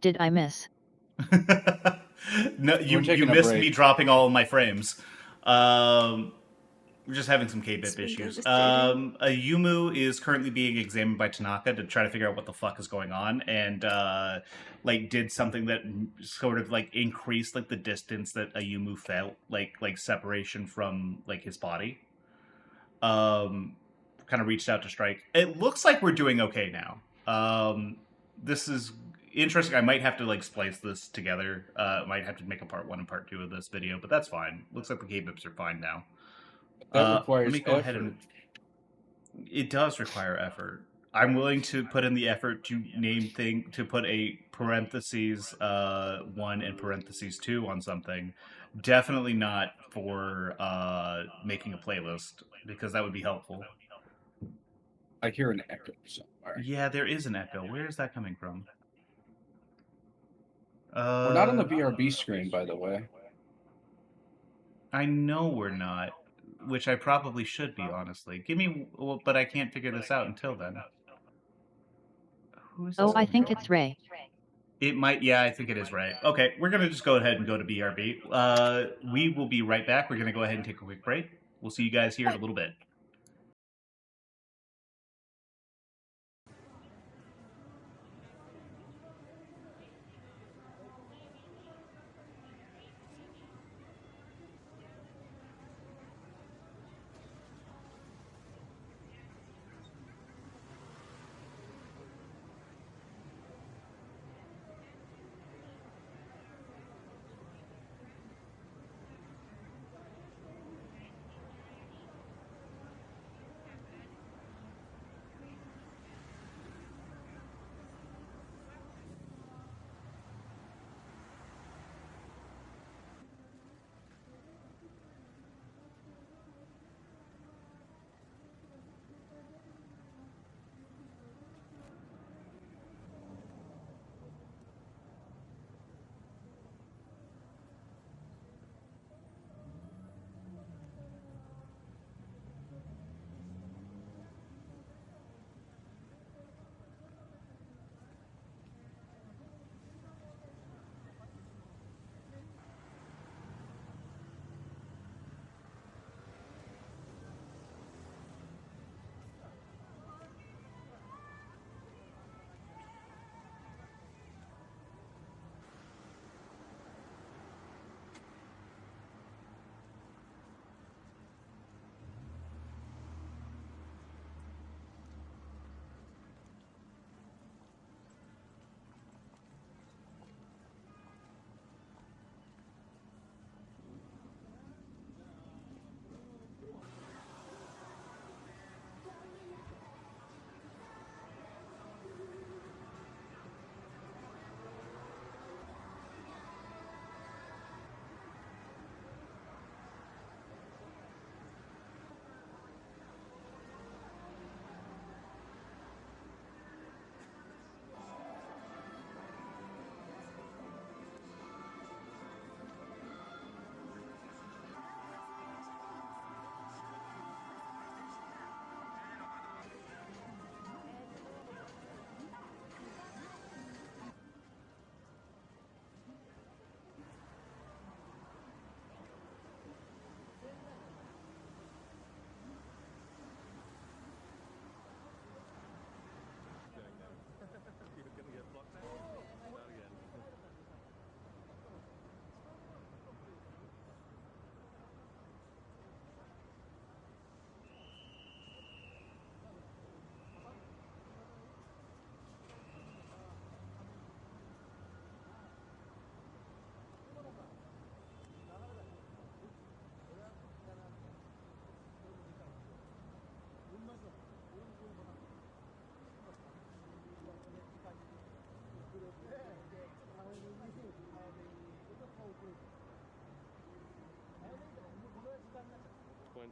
did I miss? No, you missed me dropping all of my frames. We're just having some K-bip issues. A Yumu is currently being examined by Tanaka to try to figure out what the fuck is going on, and like did something that sort of like increased like the distance that a Yumu felt, like separation from like his body. Kind of reached out to Strike. It looks like we're doing okay now. This is interesting. I might have to like splice this together. Might have to make a part 1 and part 2 of this video, but that's fine. Looks like the K-bips are fine now. That requires let me go effort. ahead and. It does require effort. I'm willing to put in the effort to to put a parentheses 1 and parentheses 2 on something. Definitely not for making a playlist, because that would be helpful. I hear an echo somewhere. Yeah, there is an echo. Where is that coming from? We're not on the BRB screen, by the way. I know we're not, which I probably should be, honestly. But I can't figure this out until then. Who is this? Oh, I think it's Ray. It might, yeah, I think it is Ray. Okay, we're going to just go ahead and go to BRB. We will be right back. We're going to go ahead and take a quick break. We'll see you guys here in a little bit.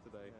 Today.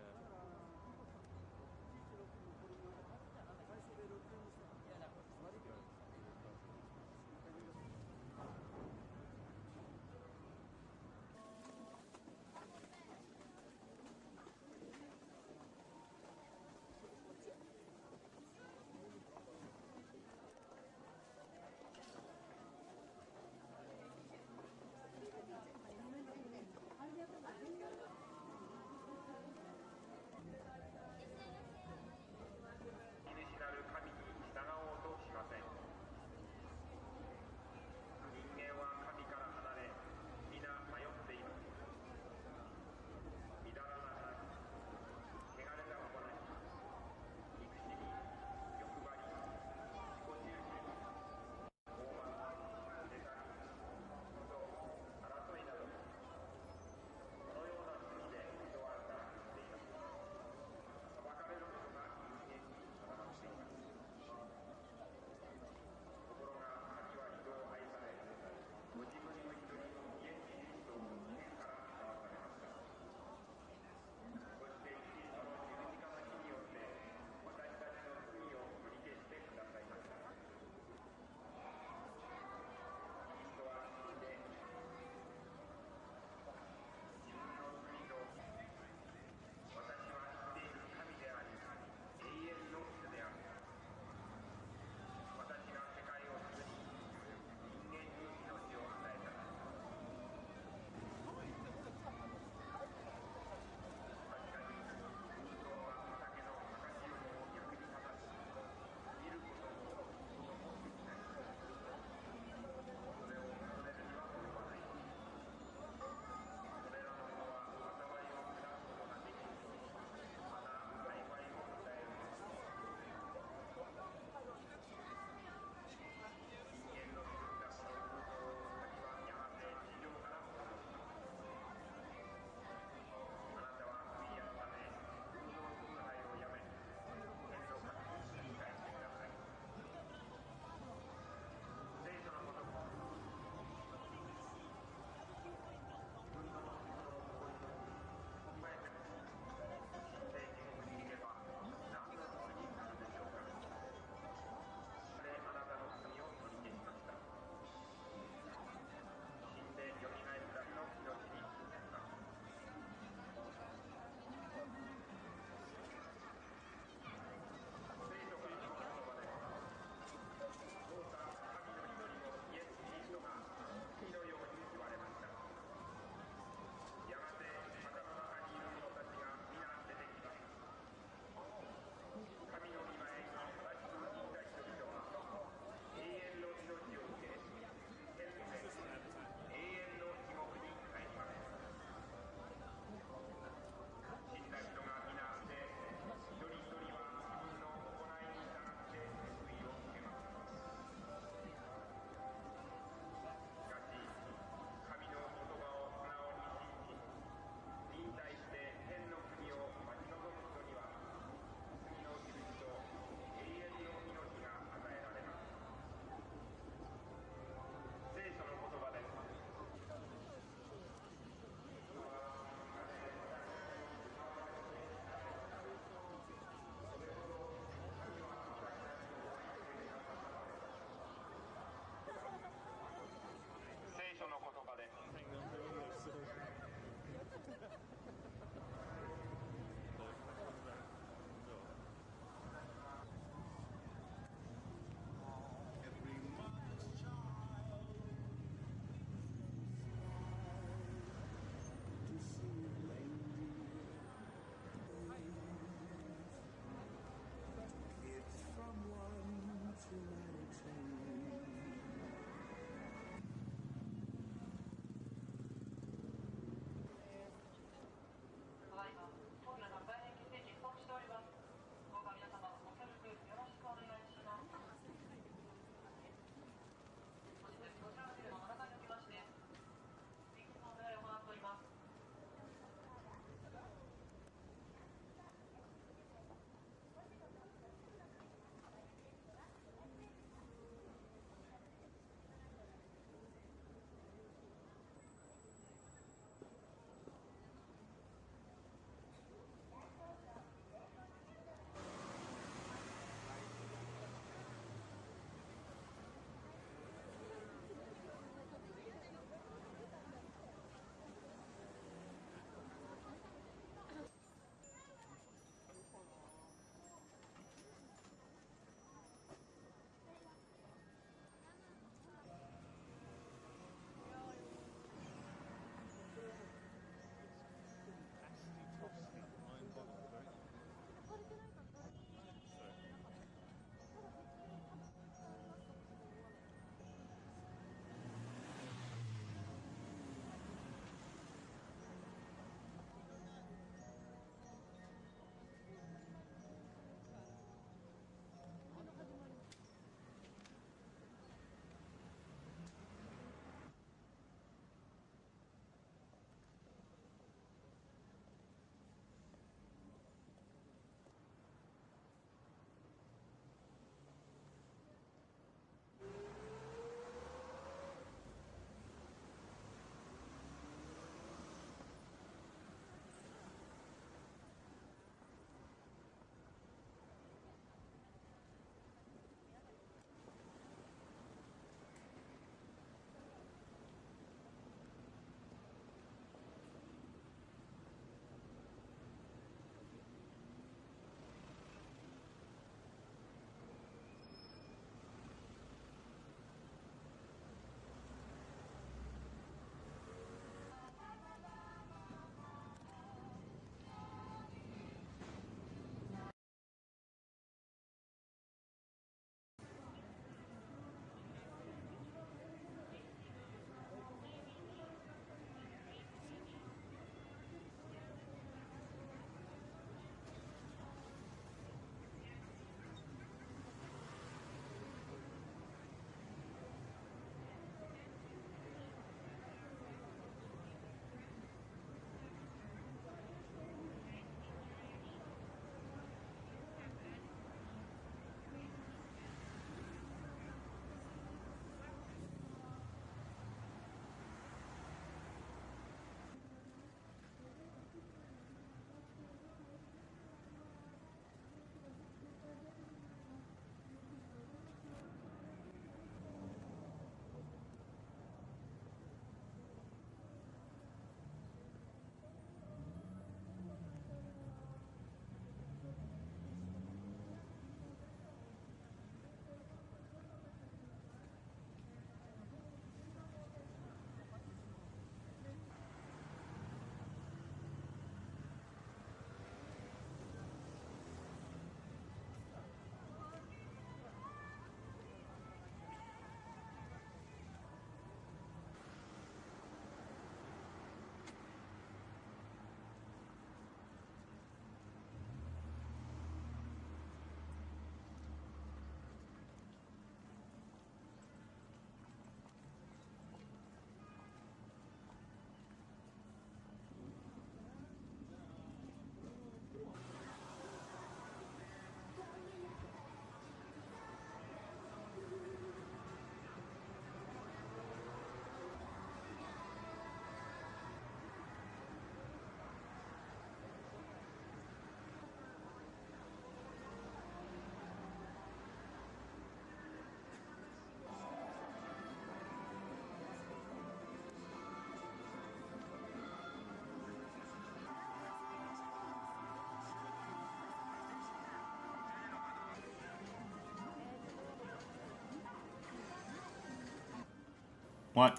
What?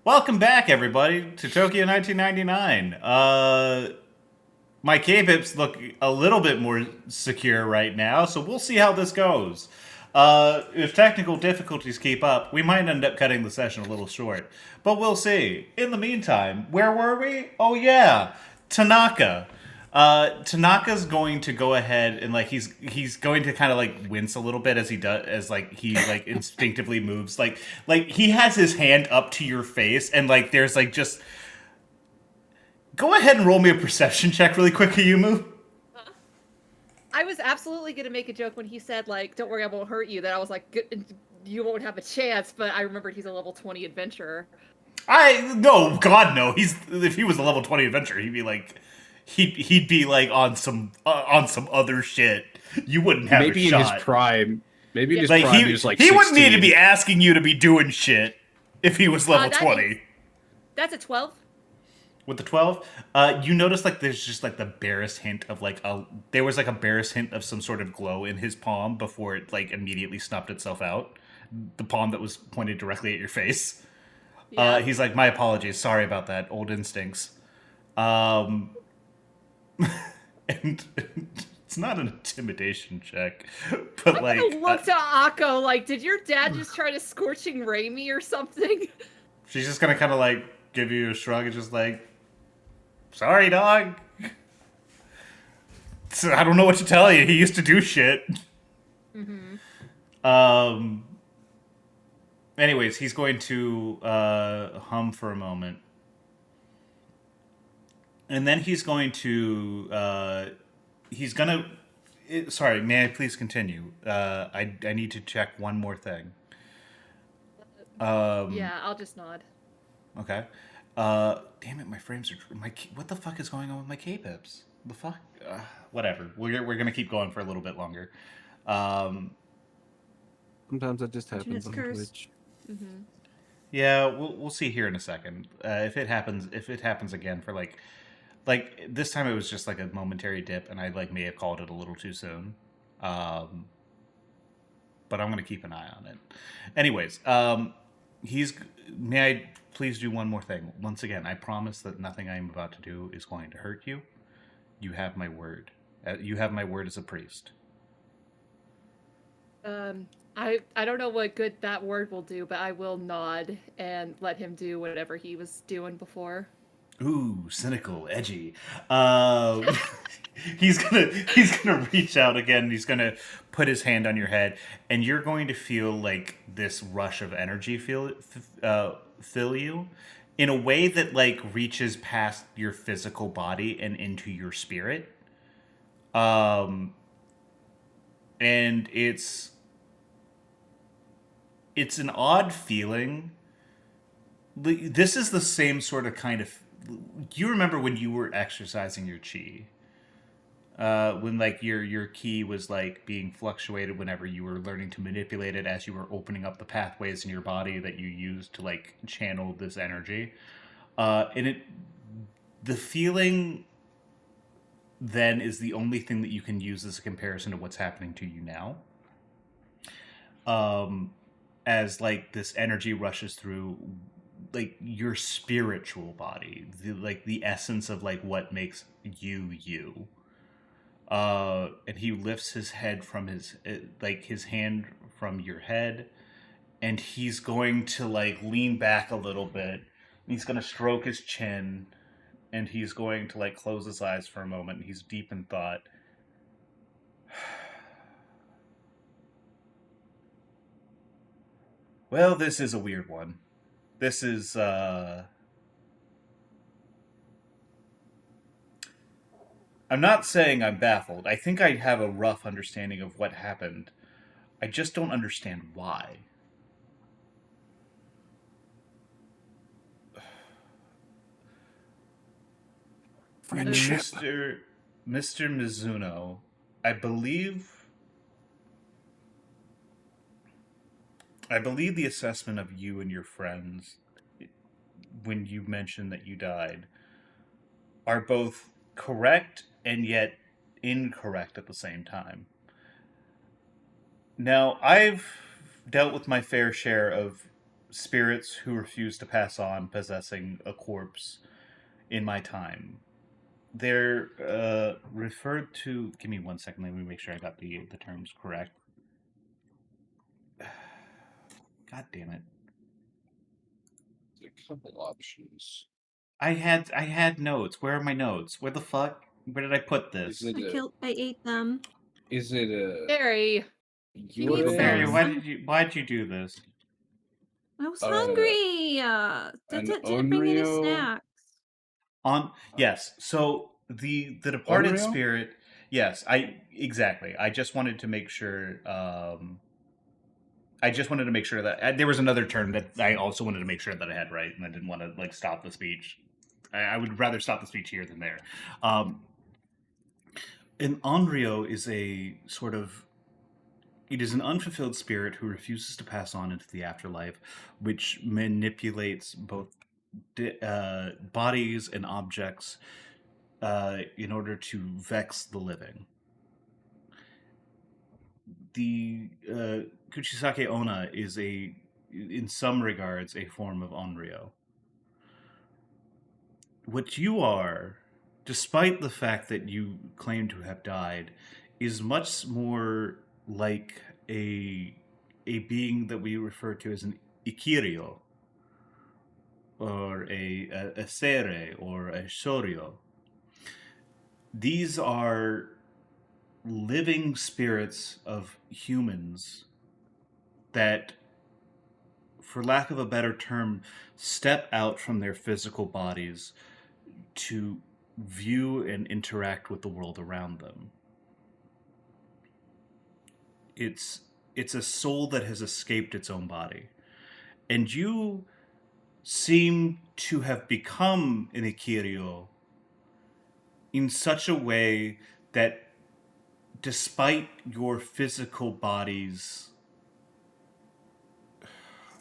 Welcome back, everybody, to Tokyo 1999. My K-pips look a little bit more secure right now, so we'll see how this goes. If technical difficulties keep up, we might end up cutting the session a little short, but we'll see. In the meantime, where were we? Oh yeah, Tanaka. Tanaka's going to go ahead and he's going to kind of like wince a little bit as he like instinctively moves like he has his hand up to your face and like there's like just go ahead and roll me a perception check really quick, Ayumu. I was absolutely going to make a joke when he said, like, don't worry, I won't hurt you. That I was like, you won't have a chance, but I remembered he's a level 20 adventurer. No, God no. He's if he was a level 20 adventurer, he'd be like on some other shit. You wouldn't have maybe a in shot. his prime. Maybe in his like prime, he was like he 16. wouldn't need to be asking you to be doing shit if he was level 20. That's a 12. With the 12, you notice like there's just like the barest hint of there was like a barest hint of some sort of glow in his palm before it like immediately snuffed itself out. The palm that was pointed directly at your face. Yeah. He's like, my apologies, sorry about that, old instincts. And it's not an intimidation check, but I'm like gonna look to Akko like, did your dad just try to scorching ray me or something? she's just gonna kind of like give you a shrug and just like, sorry, dog. So I don't know what to tell you. He used to do shit. Mm-hmm. Anyways, he's going to hum for a moment. And then he's going to... sorry, may I please continue? I need to check one more thing. Yeah, I'll just nod. Okay. Damn it, my frames are... what the fuck is going on with my K-pips? The fuck? Whatever. We're gonna keep going for a little bit longer. Sometimes that just happens on curse. Twitch. Mm-hmm. Yeah, we'll see here in a second. If it happens again for like this time it was just like a momentary dip, and I like may have called it a little too soon. But I'm gonna keep an eye on it. Anyways, may I please do one more thing? Once again, I promise that nothing I am about to do is going to hurt you. You have my word. You have my word as a priest. I don't know what good that word will do, but I will nod and let him do whatever he was doing before. Ooh, cynical, edgy. He's gonna reach out again. He's gonna put his hand on your head, and you're going to feel like this rush of energy fill you in a way that like reaches past your physical body and into your spirit. And it's an odd feeling. This is the same sort of kind of. Do you remember when you were exercising your chi? When like your ki was like being fluctuated whenever you were learning to manipulate it as you were opening up the pathways in your body that you used to like channel this energy. The feeling then is the only thing that you can use as a comparison to what's happening to you now. As like this energy rushes through like your spiritual body, the essence of like what makes you. And he lifts his head from his hand from your head, and he's going to like lean back a little bit. He's going to stroke his chin, and he's going to like close his eyes for a moment. And he's deep in thought. Well, this is a weird one. This is, I'm not saying I'm baffled. I think I have a rough understanding of what happened. I just don't understand why. Friendship. Mr. Mizuno, I believe the assessment of you and your friends when you mentioned that you died are both correct and yet incorrect at the same time. Now, I've dealt with my fair share of spirits who refuse to pass on possessing a corpse in my time. They're referred to. Give me 1 second. Let me make sure I got the terms correct. God damn it! A couple options. I had notes. Where are my notes? Where the fuck? Where did I put this? I ate them. Is it a Barry, he needs Mary, those. why'd you do this? I was hungry. an Didn't bring any Onryo? snacks. Yes. So the departed Unreal? spirit. Yes, exactly. I just wanted to make sure. I just wanted to make sure that there was another term that I also wanted to make sure that I had right, and I didn't want to like stop the speech. I would rather stop the speech here than there. An onryo is a sort of. It is an unfulfilled spirit who refuses to pass on into the afterlife, which manipulates both bodies and objects in order to vex the living. The Kuchisake Onna is in some regards, a form of onryo. What you are, despite the fact that you claim to have died, is much more like a being that we refer to as an ikiryo, or a sere, or a shoryo. These are living spirits of humans that, for lack of a better term, step out from their physical bodies to view and interact with the world around them. It's a soul that has escaped its own body. And you seem to have become an ikiryo in such a way that, despite your physical bodies,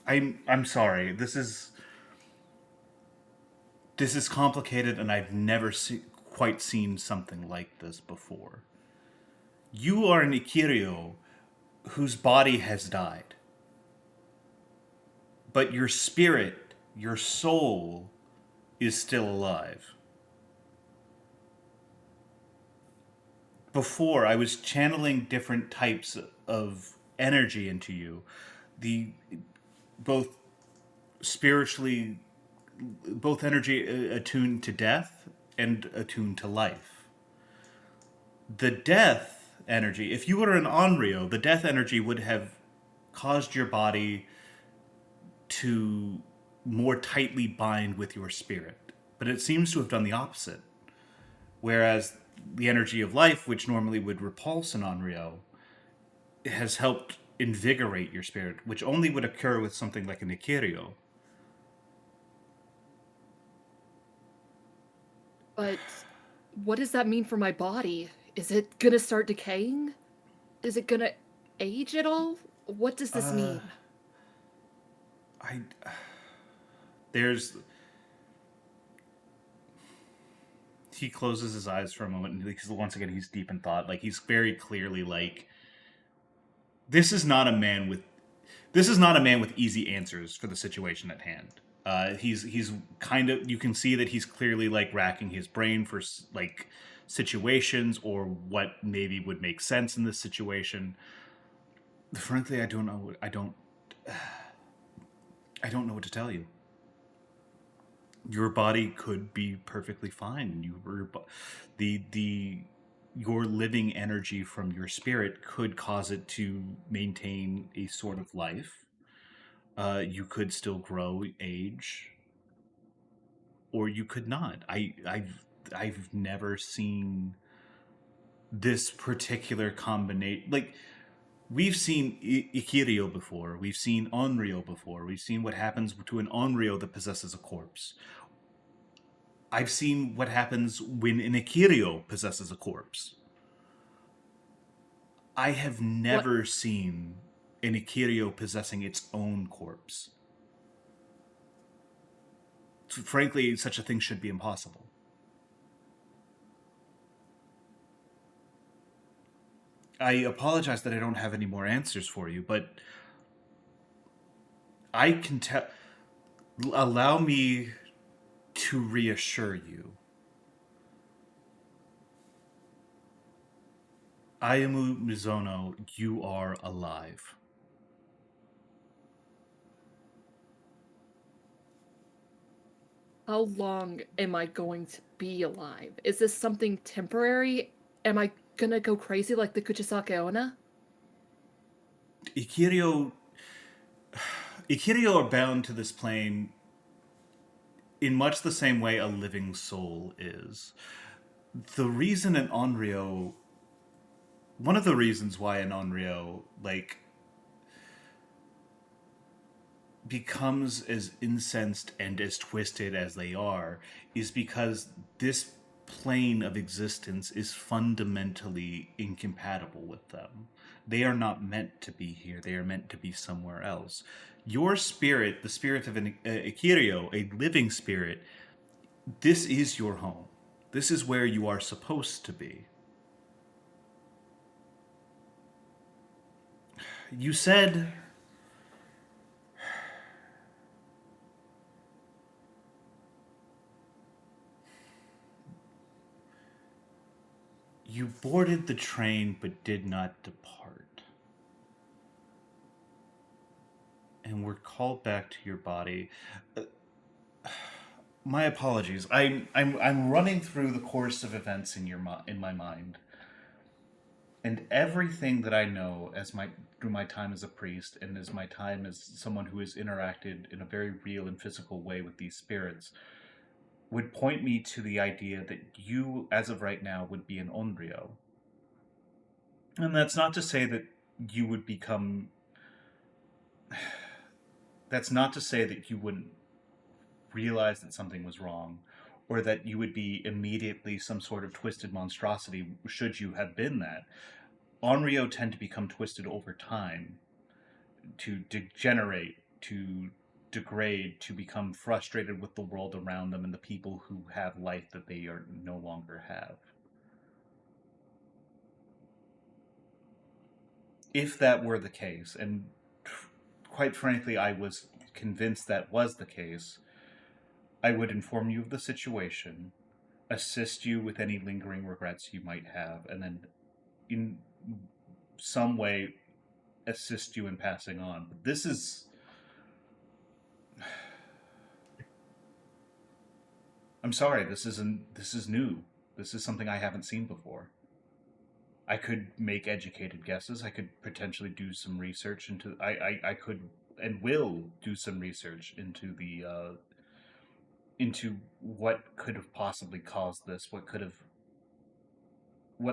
I'm sorry. This is complicated, and I've never quite seen something like this before. You are an ikiryo whose body has died, but your spirit, your soul, is still alive. Before, I was channeling different types of energy into you, the both spiritually, both energy attuned to death and attuned to life. The death energy, if you were an onryo, the death energy would have caused your body to more tightly bind with your spirit. But it seems to have done the opposite. Whereas the energy of life, which normally would repulse an onryo, has helped invigorate your spirit, which only would occur with something like an ikiryo. But what does that mean for my body? Is it gonna start decaying? Is it gonna age at all? What does this mean? He closes his eyes for a moment, because once again he's deep in thought. Like, he's very clearly like, this is not a man with easy answers for the situation at hand. He's kind of, you can see that he's clearly like racking his brain for like situations or what maybe would make sense in this situation. Frankly, I don't know. I don't know what to tell you. Your body could be perfectly fine. Your living energy from your spirit could cause it to maintain a sort of life. You could still grow, age, or you could not. I've never seen this particular combination. Like, we've seen Ikiryo before. We've seen Onryo before. We've seen what happens to an Onryo that possesses a corpse. I've seen what happens when an Ikiryo possesses a corpse. I have never seen an Ikiryo possessing its own corpse. Frankly, such a thing should be impossible. I apologize that I don't have any more answers for you, but I can tell. Allow me to reassure you. Ayumu Mizono, you are alive. How long am I going to be alive? Is this something temporary? Am I gonna go crazy like the Kuchisake Onna? Ikirio are bound to this plane in much the same way a living soul is. The reason an Onryo, one of the reasons why an Onryo, like, becomes as incensed and as twisted as they are is because this plane of existence is fundamentally incompatible with them. They are not meant to be here. They are meant to be somewhere else. Your spirit, the spirit of an Ikirio, a living spirit, this is your home. This is where you are supposed to be. You said you boarded the train but did not depart. And were called back to your body. My apologies. I'm running through the course of events in my mind. And everything that I know through my time as a priest and as my time as someone who has interacted in a very real and physical way with these spirits would point me to the idea that you, as of right now, would be an Onryo. And that's not to say that you would become. That's not to say that you wouldn't realize that something was wrong, or that you would be immediately some sort of twisted monstrosity should you have been that. Onryo tend to become twisted over time, to degenerate, to degrade, to become frustrated with the world around them and the people who have life that they are no longer have. If that were the case, and quite frankly, I was convinced that was the case, I would inform you of the situation, assist you with any lingering regrets you might have, and then in some way assist you in passing on. But this is. I'm sorry, this is new. This is something I haven't seen before. I could make educated guesses. I could potentially do some research into. I could and will do some research into what could have possibly caused this. What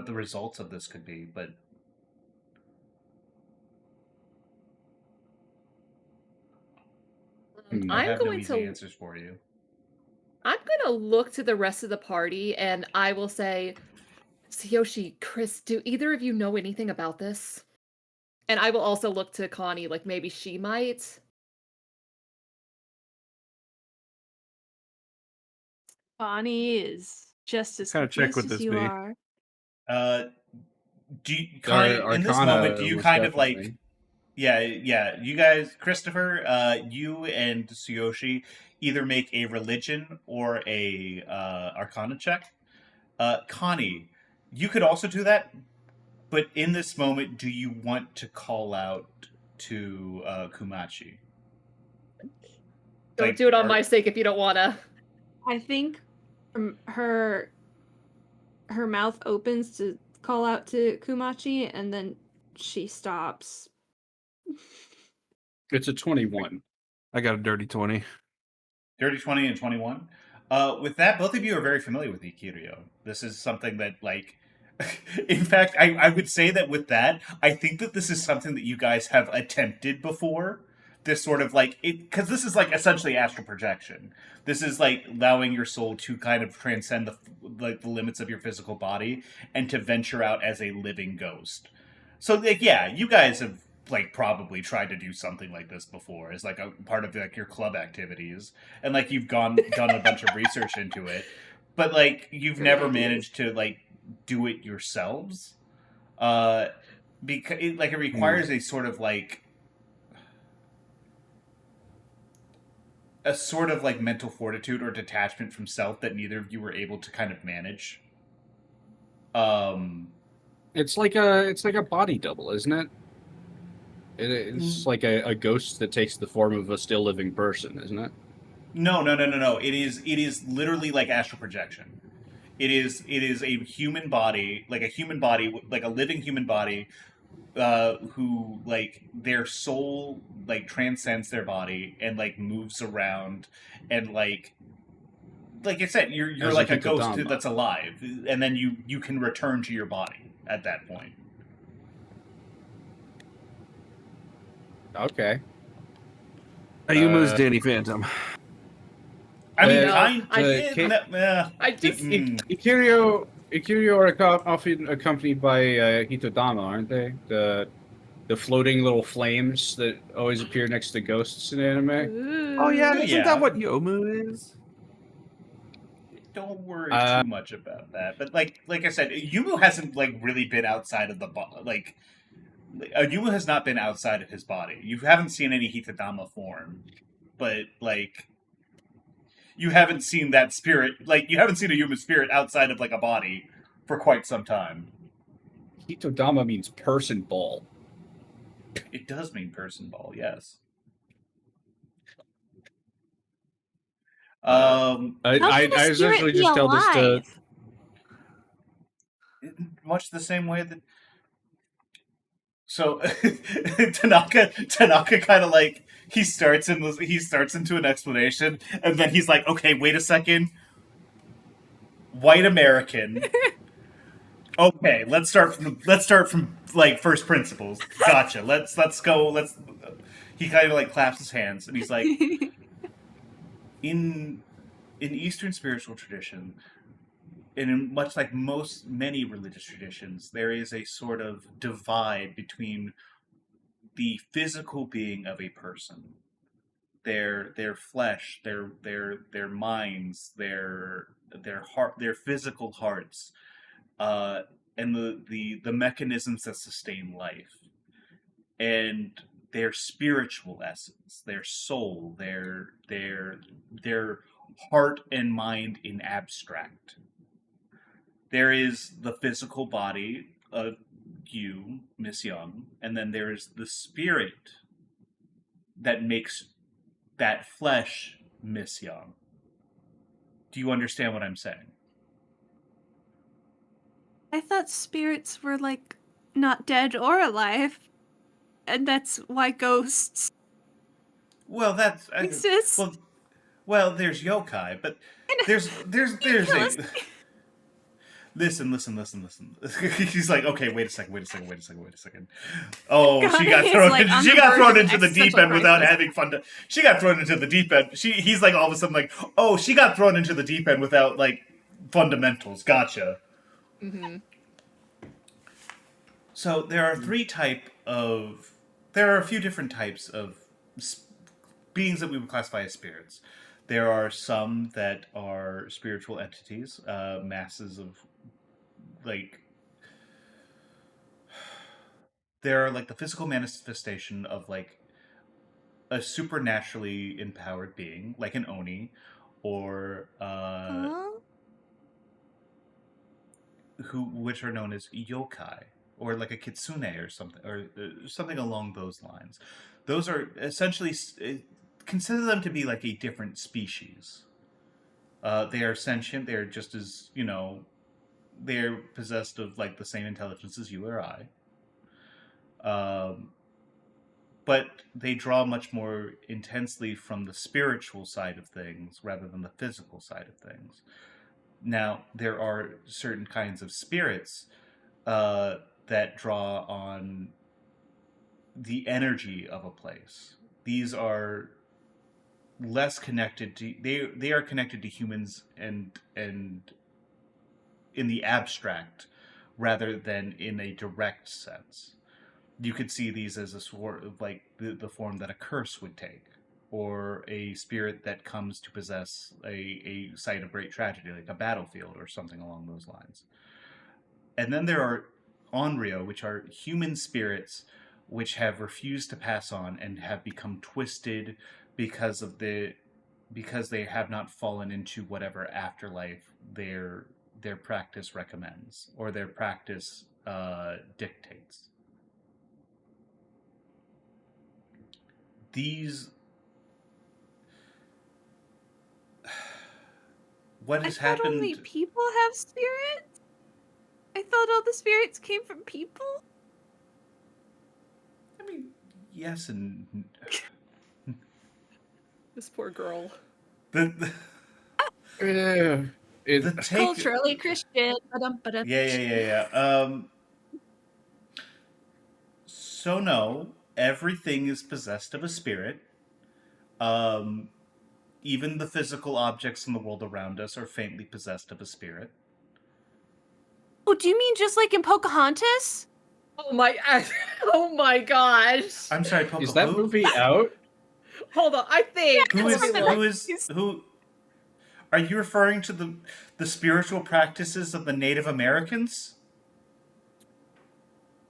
the results of this could be. But I I'm have no going easy to answers for you. I'm gonna look to the rest of the party and I will say, Tsuyoshi, Chris, do either of you know anything about this? And I will also look to Connie, like maybe she might. Bonnie is just as What kind of check confused would as this you be? are. Connie, in this moment, Arcana, do you most kind of like, definitely. yeah, you guys, Christopher, you and Tsuyoshi either make a religion or a Arcana check. Connie, you could also do that, but in this moment, do you want to call out to Kumachi? Don't Like, do it on my sake if you don't wanna. I think her mouth opens to call out to Kumachi, and then she stops. It's a 21. I got a dirty 20. Dirty 20 and 21. With that, both of you are very familiar with Ikirio. This is something that, like, in fact, I would say that with that, I think that this is something that you guys have attempted before. This sort of like because this is like essentially astral projection. This is like allowing your soul to kind of transcend the limits of your physical body and to venture out as a living ghost. So like yeah, you guys have like probably tried to do something like this before as like a part of like your club activities and like you've done a bunch of research into it, but like you've Great never ideas. managed to like do it yourselves. Uh, because it requires a sort of like a sort of like mental fortitude or detachment from self that neither of you were able to kind of manage. Um, It's like a body double, isn't it? It's like a ghost that takes the form of a still living person, isn't it? no. It is literally like astral projection. It is a human body, like a human body, like a living human body, who like their soul like transcends their body and like moves around, and like I said, you're As a like a ghost Hitodama. that's alive, and then you can return to your body at that point. Okay. Ayumu's Danny Phantom. I mean, No, kind. I just Ikiryo are often accompanied by Hitodama, aren't they? The floating little flames that always appear next to ghosts in anime. Ooh. Oh yeah, Yeah. isn't that what Yomu is? Don't worry too much about that. But like I said, Yumu hasn't like really been outside of the like. Yumu has not been outside of his body. You haven't seen any Hitodama form, but like you haven't seen that spirit. Like you haven't seen a human spirit outside of like a body for quite some time. Hitodama means person ball. It does mean person ball, yes. How I can a essentially spirit be just tell this to. alive? Much the same way that. So Tanaka kind of like he starts into an explanation, and then he's like, "Okay, wait a second, white American." Okay, let's start from like first principles. Gotcha. Let's go. He kind of like claps his hands, and he's like, in Eastern spiritual tradition, and in much like many religious traditions, there is a sort of divide between the physical being of a person, their flesh, their minds, their heart, their physical hearts, uh, and the mechanisms that sustain life, and their spiritual essence, their soul, their heart and mind in abstract. There is the physical body of you, Miss Young, and then there is the spirit that makes that flesh Miss Young. Do you understand what I'm saying? I thought spirits were like not dead or alive, and that's why ghosts Well, that's exist. well. There's yokai, but there's Kill a us. listen. He's like, okay, wait a second. Oh, God, she got he's, thrown. like, on She the got verge thrown of into the deep existential end without crisis. having fun. She got thrown into the deep end. He's like all of a sudden like, oh, she got thrown into the deep end without like fundamentals. Gotcha. Mhm. So there are there are a few different types of beings that we would classify as spirits. There are some that are spiritual entities, masses of like. They're like the physical manifestation of like a supernaturally empowered being, like an oni, or Huh? which are known as yokai, or like a kitsune or something along those lines. Those are essentially consider them to be like a different species. They are sentient. They're just as they're possessed of like the same intelligence as you or I. But they draw much more intensely from the spiritual side of things rather than the physical side of things. Now, there are certain kinds of spirits that draw on the energy of a place. These are less connected to they are connected to humans and in the abstract rather than in a direct sense. You could see these as a sort of like the form that a curse would take, or a spirit that comes to possess a site of great tragedy, like a battlefield or something along those lines. And then there are Onryo, which are human spirits which have refused to pass on and have become twisted because of because they have not fallen into whatever afterlife their practice recommends or their practice dictates. These what I has thought only happened. people have spirits. I thought all the spirits came from people. I mean, yes, and This poor girl. the It, the take. Culturally Christian. Ba-dum. Yeah. So no, everything is possessed of a spirit. Um, Even the physical objects in the world around us are faintly possessed of a spirit. Oh, do you mean just like in Pocahontas? Oh my oh my gosh. I'm sorry, is Poco. that Who? movie out? Hold on. I think Who It's is? something Who like- is? Who? Are you referring to the spiritual practices of the Native Americans?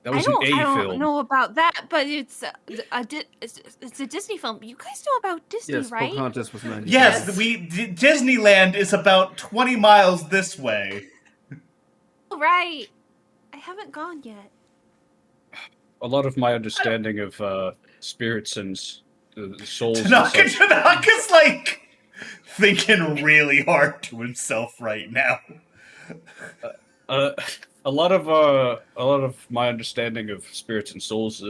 That was an A I don't film. know about that, but it's a Disney film. You guys know about Disney, Yes, right? Pocahontas was 90. Yes, Yes. Disneyland is about 20 miles this way. Oh, right. I haven't gone yet. A lot of my understanding of spirits and souls and Tanaka such. Tanaka's like thinking really hard to himself right now. Uh, a lot of my understanding of spirits and souls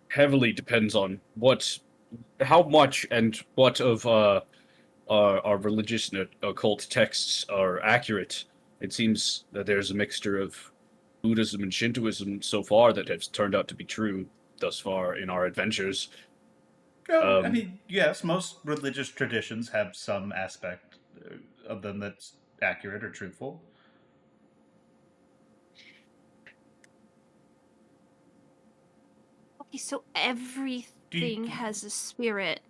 heavily depends on how much and what of our religious and occult texts are accurate. It seems that there's a mixture of Buddhism and Shintoism so far that has turned out to be true thus far in our adventures. I mean, yes, most religious traditions have some aspect of them that's accurate or truthful. Okay, so everything has a spirit.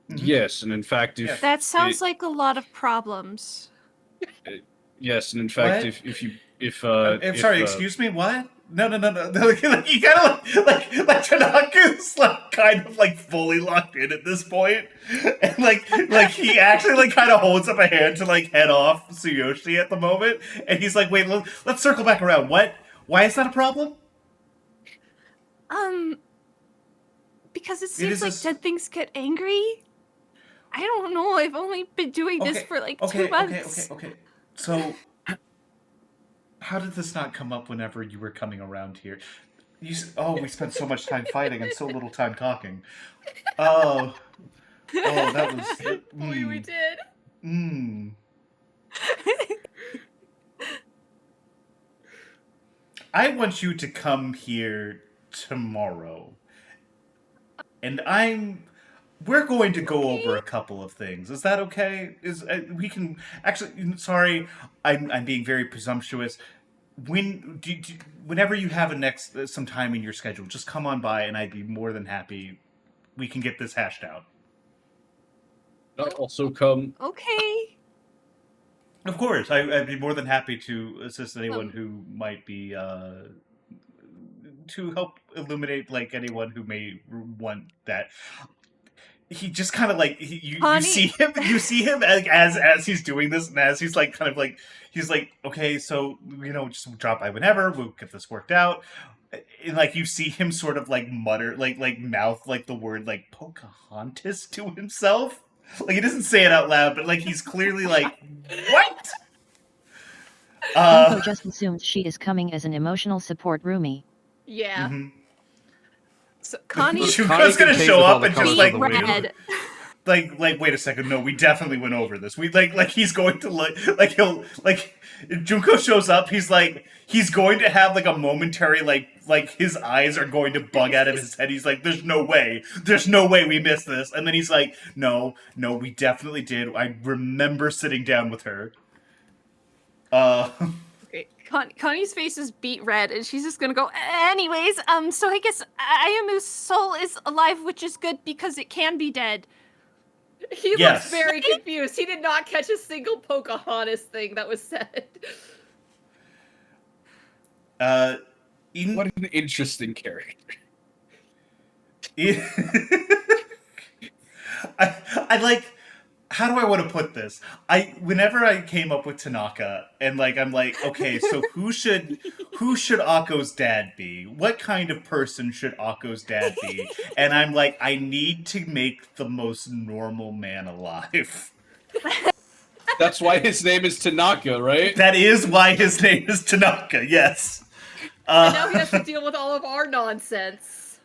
Mhm. Yes, and in fact, Yeah. if That sounds like a lot of problems. yes, and in fact, What? if Sorry, excuse me. What? No. Like, you kind of like Tanaka's like kind of like fully locked in at this point, and like he actually like kind of holds up a hand to like head off Tsuyoshi at the moment, and he's like, wait, let's circle back around. What? Why is that a problem? Because it It seems is like dead things get angry. I don't know. I've only been doing this for like 2 months. Okay. So, how did this not come up whenever you were coming around here? We spent so much time fighting and so little time talking. Oh, that was. Boy, we did. I want you to come here tomorrow, and we're going to go over a couple of things. Is that okay? We can actually? Sorry, I'm being very presumptuous. Whenever you have some time in your schedule, just come on by, and I'd be more than happy. We can get this hashed out. I'll also come. Okay. Of course, I'd be more than happy to assist anyone who might be to help illuminate like anyone who may want that. He just kind of like you see him as he's doing this, and as he's like kind of like he's like, okay, so just drop by whenever we'll get this worked out. And like you see him sort of like mutter like mouth like the word like Pocahontas to himself. Like he doesn't say it out loud, but like he's clearly like, what? Junko just assumes she is coming as an emotional support roomie. Yeah. Mm-hmm. So Connie's Junko's gonna contains show with all up the and just colors like of the wind. red. like wait a second, no, we definitely went over this. We like he's going to like he'll like if Junko shows up, he's going to have like a momentary like his eyes are going to bug out of his head. He's like, there's no way we missed this. And then he's like, no, we definitely did. I remember sitting down with her. Connie's face is beet red, and she's just gonna go. Anyways, so I guess Ayamu's soul is alive, which is good because it can be dead. He Yes. looks very confused. He did not catch a single Pocahontas thing that was said. What an interesting character. I like. How do I want to put this? Whenever I came up with Tanaka, and like I'm like, okay, so who should Akko's dad be? What kind of person should Akko's dad be? And I'm like, I need to make the most normal man alive. That's why his name is Tanaka, right? That is why his name is Tanaka. Yes. And now he has to deal with all of our nonsense.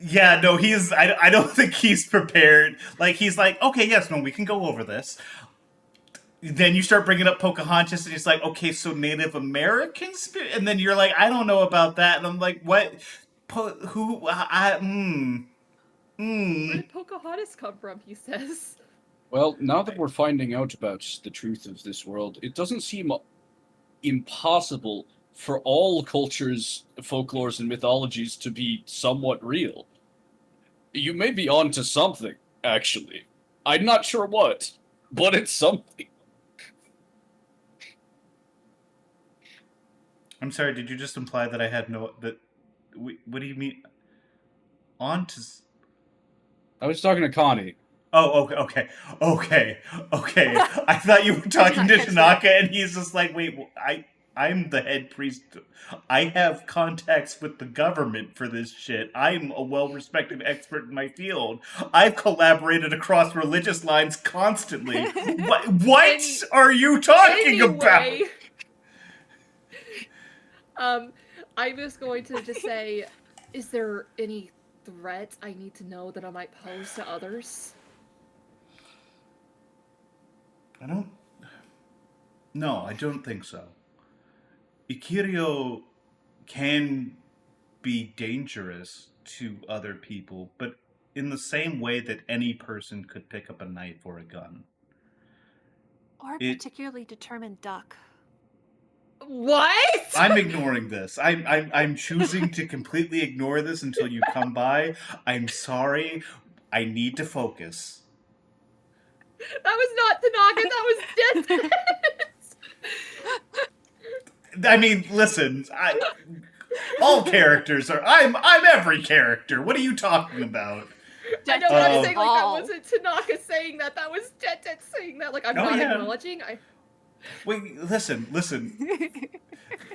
Yeah, no, I don't think he's prepared. Like, he's like, okay, yes, no, we can go over this. Then you start bringing up Pocahontas, and he's like, okay, so Native American spirit? And then you're like, I don't know about that. And I'm like, what? Who? Where did Pocahontas come from, he says. Well, now that we're finding out about the truth of this world, it doesn't seem impossible for all cultures, folklores, and mythologies to be somewhat real. You may be onto something, actually. I'm not sure what, but it's something. I'm sorry, did you just imply that I had no... What do you mean? On to... I was talking to Connie. Oh, okay. I thought you were talking to Tanaka, and he's just like, wait, I'm the head priest. I have contacts with the government for this shit. I'm a well-respected expert in my field. I've collaborated across religious lines constantly. What are you talking about? I was going to just say, is there any threat I need to know that I might pose to others? No, I don't think so. Ikirio can be dangerous to other people, but in the same way that any person could pick up a knife or a gun. Or a particularly determined duck. What? I'm ignoring this. I'm choosing to completely ignore this until you come by. I'm sorry. I need to focus. That was not Tanaka, that was Detdet. I mean, listen, all characters are... I'm every character. What are you talking about? I know, but I'm saying, like, that wasn't Tanaka saying that. That was Detdet saying that. Like, I'm not acknowledging. Wait, listen.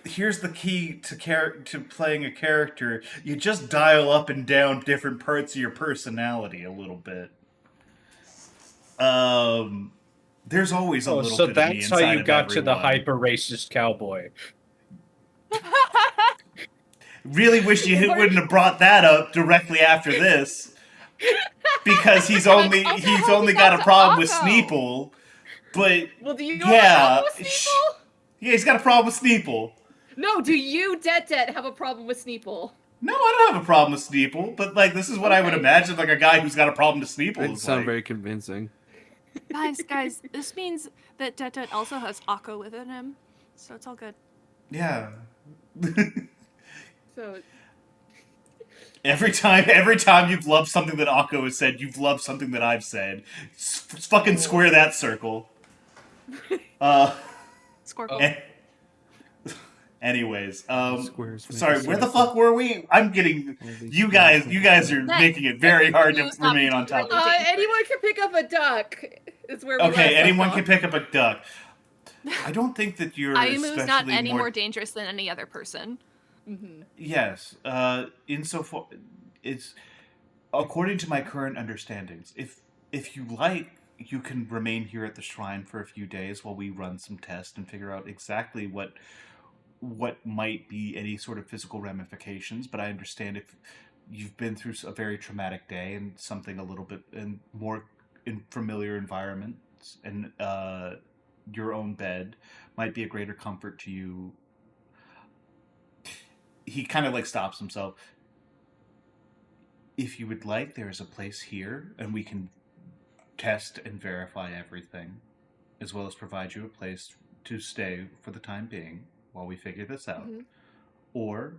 Here's the key to playing a character. You just dial up and down different parts of your personality a little bit. There's always a little bit of me inside of everyone. So that's how you got to the hyper-racist cowboy. Really wish you wouldn't have brought that up directly after this. Because he's only got a problem with Sneeple. But well, do you have a problem with Sneeple? Yeah, he's got a problem with Sneeple. No, do you, Detdet, have a problem with Sneeple? No, I don't have a problem with Sneeple, but like this is what I would imagine like a guy who's got a problem with Sneeple That is sound like. very convincing. Guys, this means that Dettet also has Akko within him, so it's all good. Yeah. So Every time you've loved something that Akko has said, you've loved something that I've said. Fucking square that circle. Scorpion. Anyways, Squares sorry, where the fuck were we? I'm getting you guys are making it very hard to remain on topic. Anyone can pick up a duck. Is where we okay, anyone can pick up a duck. I don't think that you're Ayumu's not any more dangerous than any other person. Mm-hmm. Yes, insofar it's according to my current understandings. If you like, you can remain here at the shrine for a few days while we run some tests and figure out exactly what might be any sort of physical ramifications. But I understand if you've been through a very traumatic day and something a little bit more in familiar environments and your own bed might be a greater comfort to you. He kind of like stops himself. If you would like, there is a place here, and we can test and verify everything, as well as provide you a place to stay for the time being while we figure this out. Mm-hmm. Or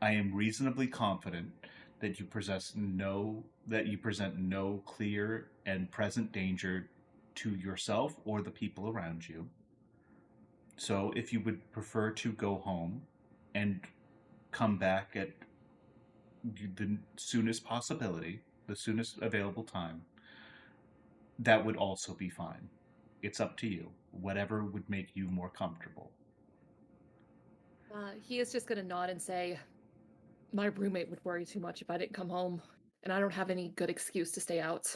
I am reasonably confident that you present no clear and present danger to yourself or the people around you. So if you would prefer to go home and come back at the soonest possibility, the soonest available time, that would also be fine. It's up to you. Whatever would make you more comfortable. He is just gonna nod and say, my roommate would worry too much if I didn't come home, and I don't have any good excuse to stay out.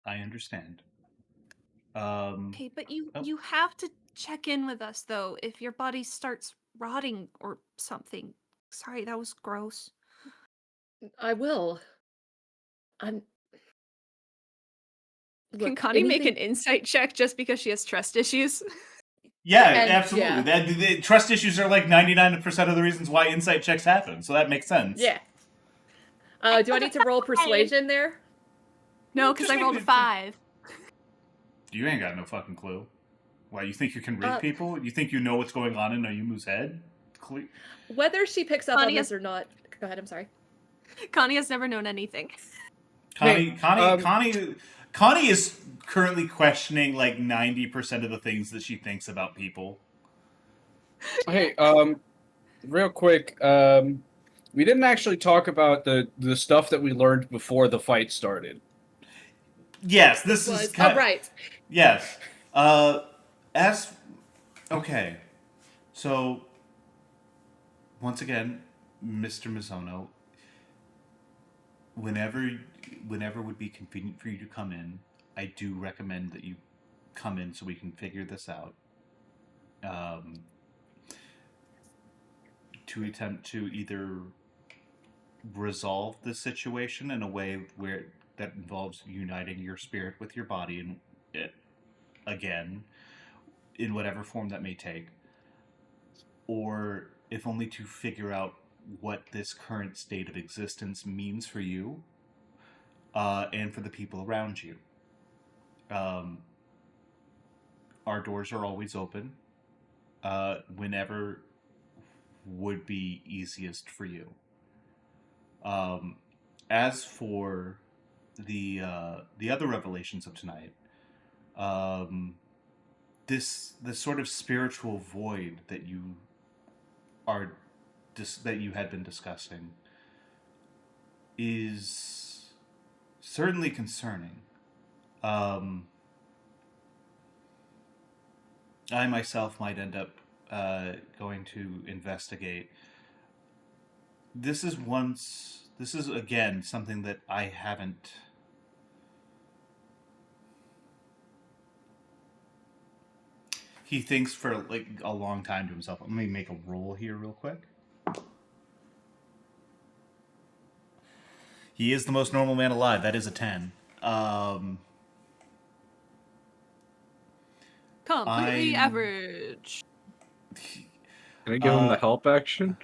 I understand. Okay, but Oh. you have to check in with us though if your body starts rotting or something. Sorry, that was gross. I will. I'm. Can Look, Connie make anything- an insight check just because she has trust issues? Yeah, And- absolutely. yeah. The trust issues are like 99% of the reasons why insight checks happen, so that makes sense. Yeah. Do I need to roll persuasion there? No, because I Just rolled a make it- 5. You ain't got no fucking clue. Why, you think you can read Uh, people? You think you know what's going on in Ayumu's head? Whether she picks up on Connie this has- or not. Go ahead, I'm sorry. Connie has never known anything. Connie is currently questioning like 90% of the things that she thinks about people. Hey, real quick, we didn't actually talk about the stuff that we learned before the fight started. Yes, this is Oh, right. Yes. Okay. So once again, Mr. Mizono, whenever would be convenient for you to come in, I do recommend that you come in so we can figure this out. To attempt to either resolve the situation in a way where that involves uniting your spirit with your body and it again in whatever form that may take, or if only to figure out what this current state of existence means for you and for the people around you. Our doors are always open whenever would be easiest for you. As for the other revelations of tonight, this sort of spiritual void that you had been discussing is certainly concerning. I myself might end up going to investigate. This is again something that I haven't. He thinks for like a long time to himself. Let me make a roll here real quick. He is the most normal man alive. That is a 10. Completely average. Can I give him the help action?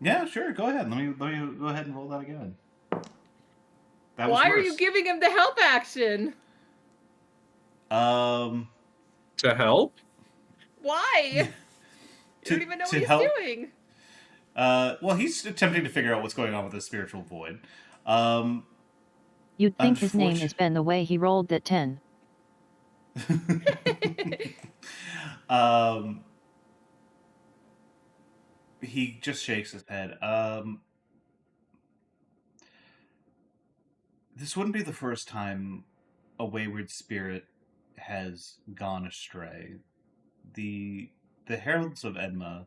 Yeah, sure. Go ahead. Let me go ahead and roll that again. That was Why are worse. you giving him the help action? To help? Why? You don't even know what he's doing. Well, he's attempting to figure out what's going on with this spiritual void. You'd think his name has been the way he rolled that 10. He just shakes his head. This wouldn't be the first time a wayward spirit has gone astray. The heralds of Enma,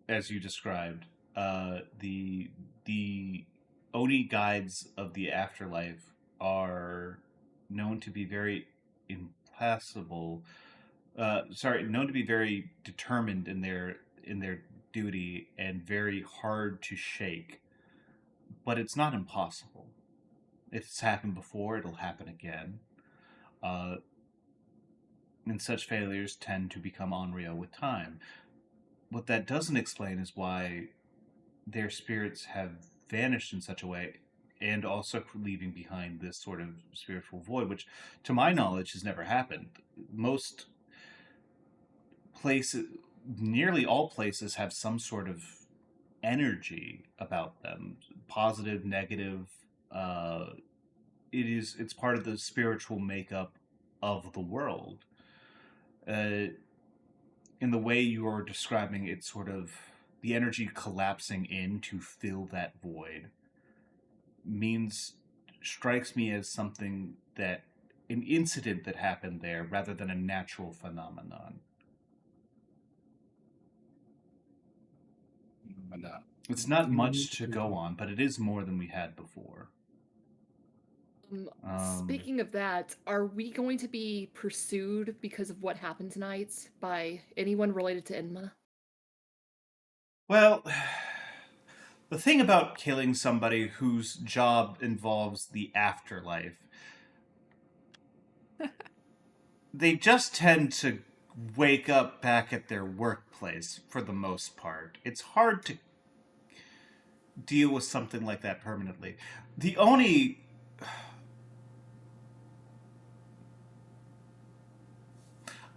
as you described, the Oni guides of the afterlife are known to be very impassable. Known to be very determined in their duty and very hard to shake. But it's not impossible. If it's happened before, it'll happen again. And such failures tend to become unreal with time. What that doesn't explain is why their spirits have vanished in such a way, and also leaving behind this sort of spiritual void, which, to my knowledge, has never happened. Most places, nearly all places, have some sort of energy about them, positive, negative. It's part of the spiritual makeup of the world. In the way you are describing it, sort of the energy collapsing in to fill that void means strikes me as something that an incident that happened there rather than a natural phenomenon. It's not much to go on, but it is more than we had before. Speaking of that, are we going to be pursued because of what happened tonight by anyone related to Enma? Well, the thing about killing somebody whose job involves the afterlife, they just tend to wake up back at their workplace for the most part. It's hard to deal with something like that permanently. The only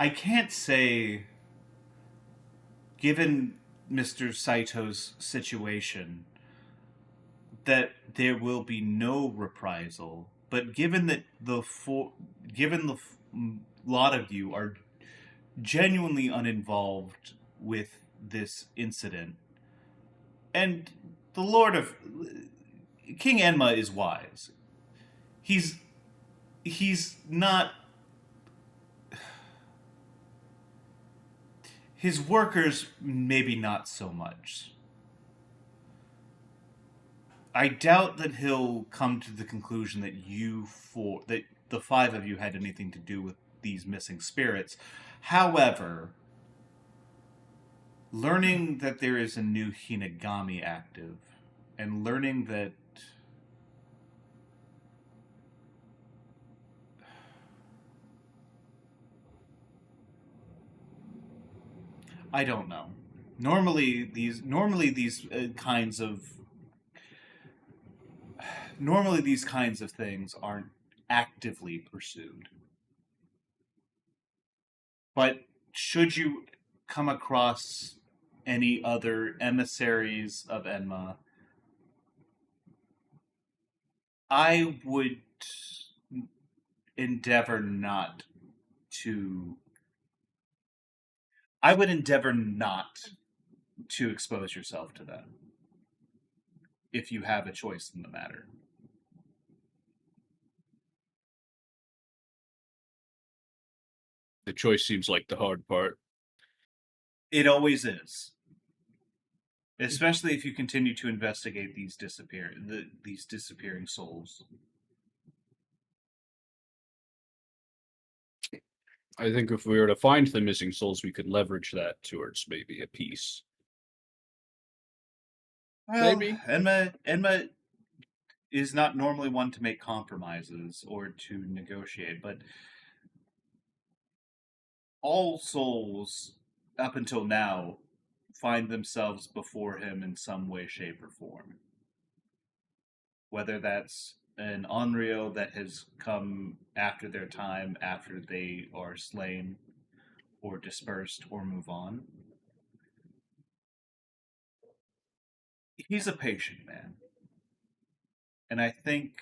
I can't say, given Mr. Saito's situation, that there will be no reprisal. But given that lot of you are genuinely uninvolved with this incident, and the Lord of King Enma is wise. He's not. His workers, maybe not so much. I doubt that he'll come to the conclusion that that the five of you had anything to do with these missing spirits. However, learning that there is a new Hinagami active, and learning that I don't know. Normally these kinds of things aren't actively pursued. But should you come across any other emissaries of Enma, I would endeavor not to. I would endeavor not to expose yourself to them if you have a choice in the matter. The choice seems like the hard part. It always is. Especially if you continue to investigate these disappearing souls. I think if we were to find the missing souls, we could leverage that towards maybe a peace. Well, Maybe. Enma is not normally one to make compromises or to negotiate, but all souls up until now find themselves before him in some way, shape, or form. Whether that's an Onryo that has come after their time, after they are slain, or dispersed, or move on. He's a patient man. And I think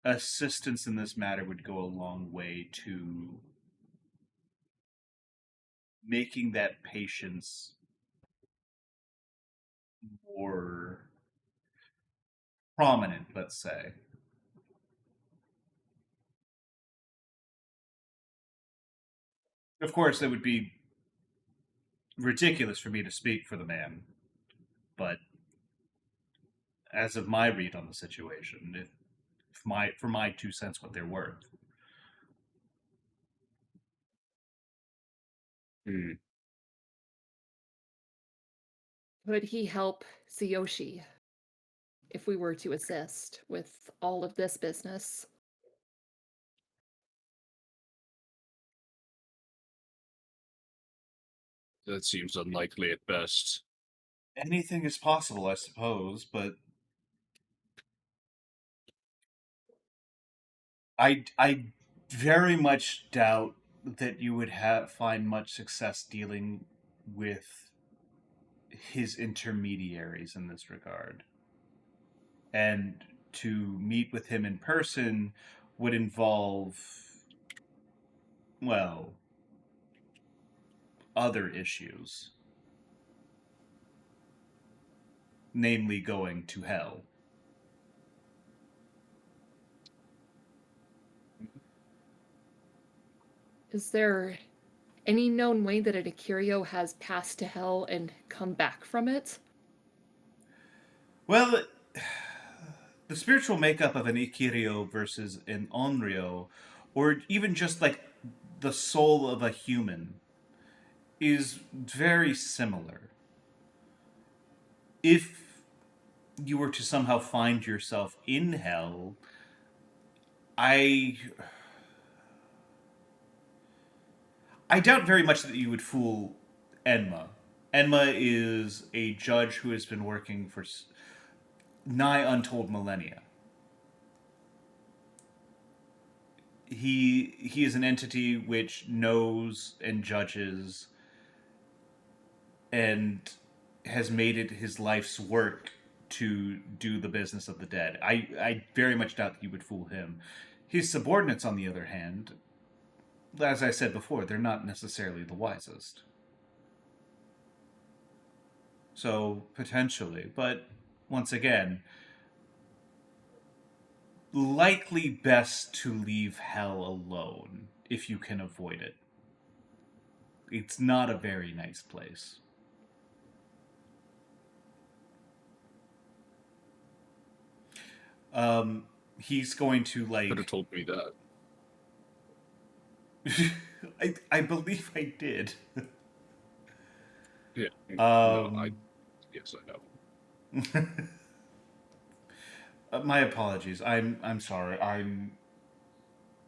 assistance in this matter would go a long way to making that patience more prominent, let's say. Of course, it would be ridiculous for me to speak for the man, but as of my read on the situation, for my 2 cents what they're worth. Could he help Tsuyoshi if we were to assist with all of this business? That seems unlikely at best. Anything is possible, I suppose, but I very much doubt that you would find much success dealing with his intermediaries in this regard. And to meet with him in person would involve, well, other issues. Namely, going to hell. Is there any known way that an Akirio has passed to hell and come back from it? Well, the spiritual makeup of an Ikirio versus an Onryo, or even just like the soul of a human, is very similar. If you were to somehow find yourself in hell, I I doubt very much that you would fool Enma. Enma is a judge who has been working for nigh untold millennia. He is an entity which knows and judges and has made it his life's work to do the business of the dead. I very much doubt that you would fool him. His subordinates, on the other hand, as I said before, they're not necessarily the wisest. So, potentially. But, once again, likely best to leave hell alone if you can avoid it. It's not a very nice place. He's going to like. Could have told me that. I believe I did. Yeah. No, yes, I know. My apologies. I'm sorry.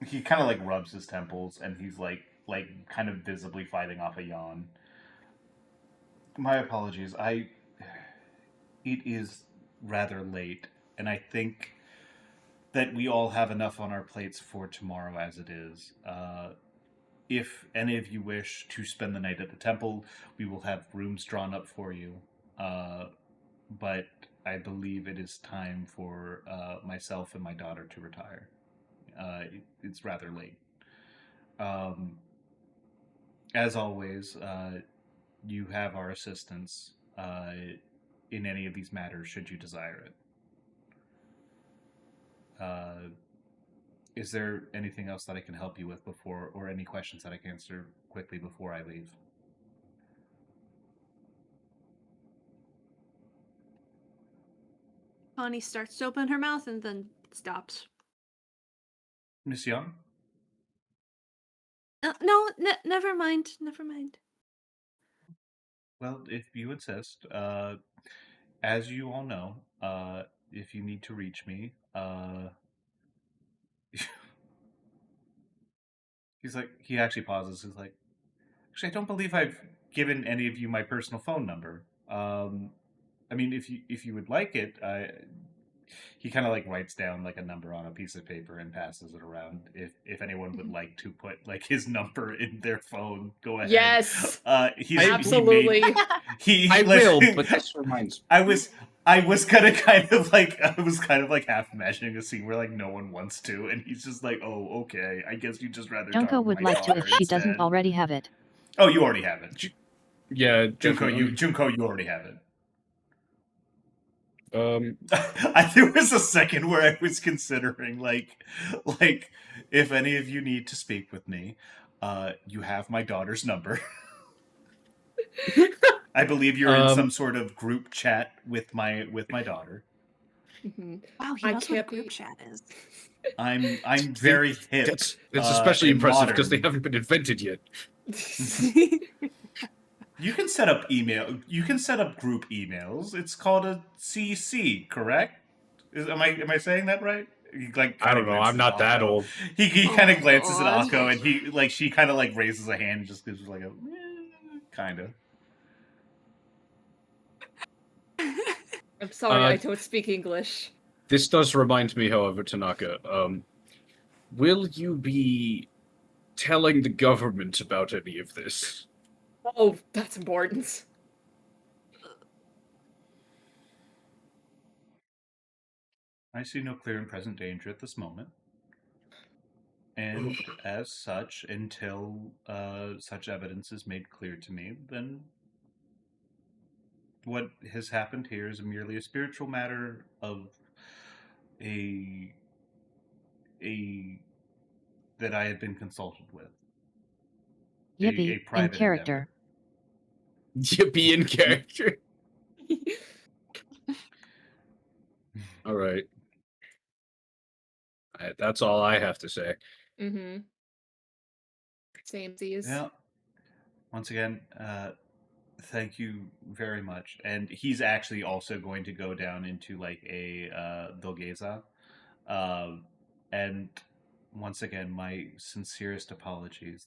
He kind of like rubs his temples and he's like kind of visibly fighting off a yawn. My apologies. It is rather late and I think that we all have enough on our plates for tomorrow as it is. If any of you wish to spend the night at the temple, we will have rooms drawn up for you. But I believe it is time for myself and my daughter to retire. It's rather late. As always, you have our assistance in any of these matters should you desire it. Is there anything else that I can help you with before, or any questions that I can answer quickly before I leave? Connie starts to open her mouth and then stops. Miss Young? No, never mind. Never mind. Well, if you insist, as you all know, if you need to reach me, he actually pauses. He's like, actually, I don't believe I've given any of you my personal phone number. I mean, if you would like it, he kind of like writes down like a number on a piece of paper and passes it around. If anyone would like to put like his number in their phone, go ahead. Yes. Absolutely. I will, but this reminds me. I was kind of like half imagining a scene where like no one wants to, and he's just like, "Oh, okay. I guess you just rather." Junko would like to if she doesn't already have it. Oh, you already have it. Yeah, Junko, you already have it. There was a second where I was considering like if any of you need to speak with me, you have my daughter's number. I believe you're in some sort of group chat with my daughter. Mm-hmm. Wow, he knows what group chat is. I'm very hip. It's especially impressive because they modern. haven't been invented yet. You can set up email. You can set up group emails. It's called a CC, correct? Am I saying that right? He, like, I don't know. I'm not that old. He kind of glances at God. Akko and she kind of like raises a hand and just gives like a kind of. I'm sorry, I don't speak English. This does remind me, however, Tanaka. Will you be telling the government about any of this? Oh, that's important. I see no clear and present danger at this moment. And as such, until such evidence is made clear to me, then what has happened here is merely a spiritual matter of a that I had been consulted with. Yippee, a in private character. endeavor. Be in character. All right. That's all I have to say. Mm-hmm. Samesies. Yeah. Once again, thank you very much. And he's actually also going to go down into like a Dolgeza. And once again, my sincerest apologies.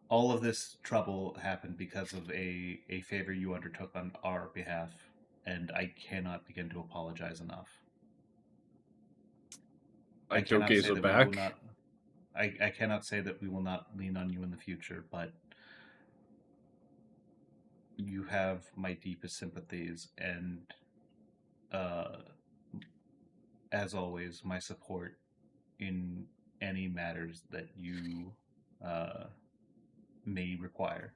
All of this trouble happened because of a favor you undertook on our behalf, and I cannot begin to apologize enough. I Like cannot say Dogeza that we will back. not. I cannot say that we will not lean on you in the future, but you have my deepest sympathies, and uh, as always, my support in any matters that you uh, may require.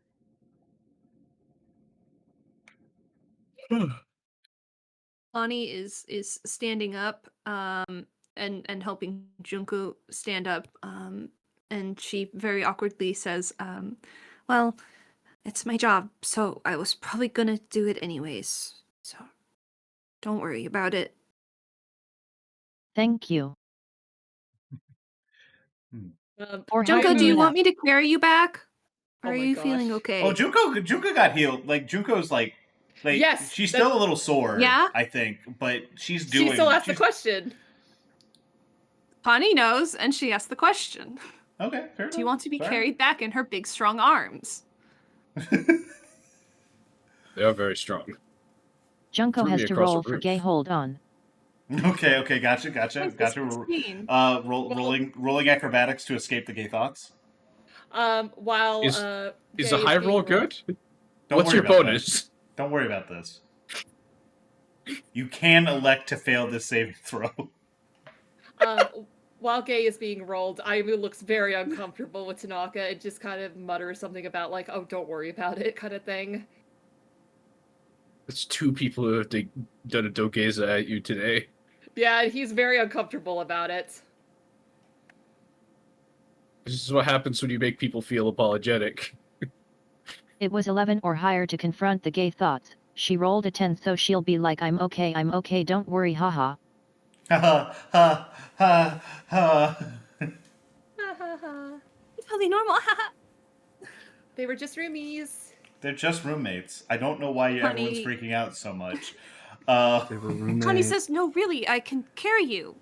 Lonnie is standing up and helping Junko stand up and she very awkwardly says well, it's my job, so I was probably gonna do it anyways. So don't worry about it. Thank you. Hmm. For Junko, helping do me you want out. me to carry you back? Oh Or are my you feeling gosh. okay? Oh, Junko got healed. Like Junko's like Yes, she's that- still a little sore, Yeah? I think, but she's She still doing. asked the question. Connie knows, and she asked the question. Okay, fair Do you enough. want to be Fair. carried back in her big, strong arms? They are very strong. Junko Threw has me to across the roll for roof. gay hold on. Okay, gotcha. Nice, it's 16. Well- Rolling acrobatics to escape the gay thoughts. While Is Gay the high being roll rolled- good? Don't What's worry your about bonus? That. Don't worry about this. You can elect to fail this saving throw. Um, while Gay is being rolled, Aimu looks very uncomfortable with Tanaka and just kind of mutters something about like, "Oh, don't worry about it," kind of thing. It's two people who have done a Dogeza at you today. Yeah, and he's very uncomfortable about it. This is what happens when you make people feel apologetic. It was 11 or higher to confront the gay thoughts. She rolled a 10, so she'll be like, I'm okay, don't worry, haha. Ha ha ha ha. Ha ha ha. Totally normal. They were just roomies. They're just roommates. I don't know why everyone's Honey. freaking out so much. They were roommates. Connie says, no, really, I can carry you.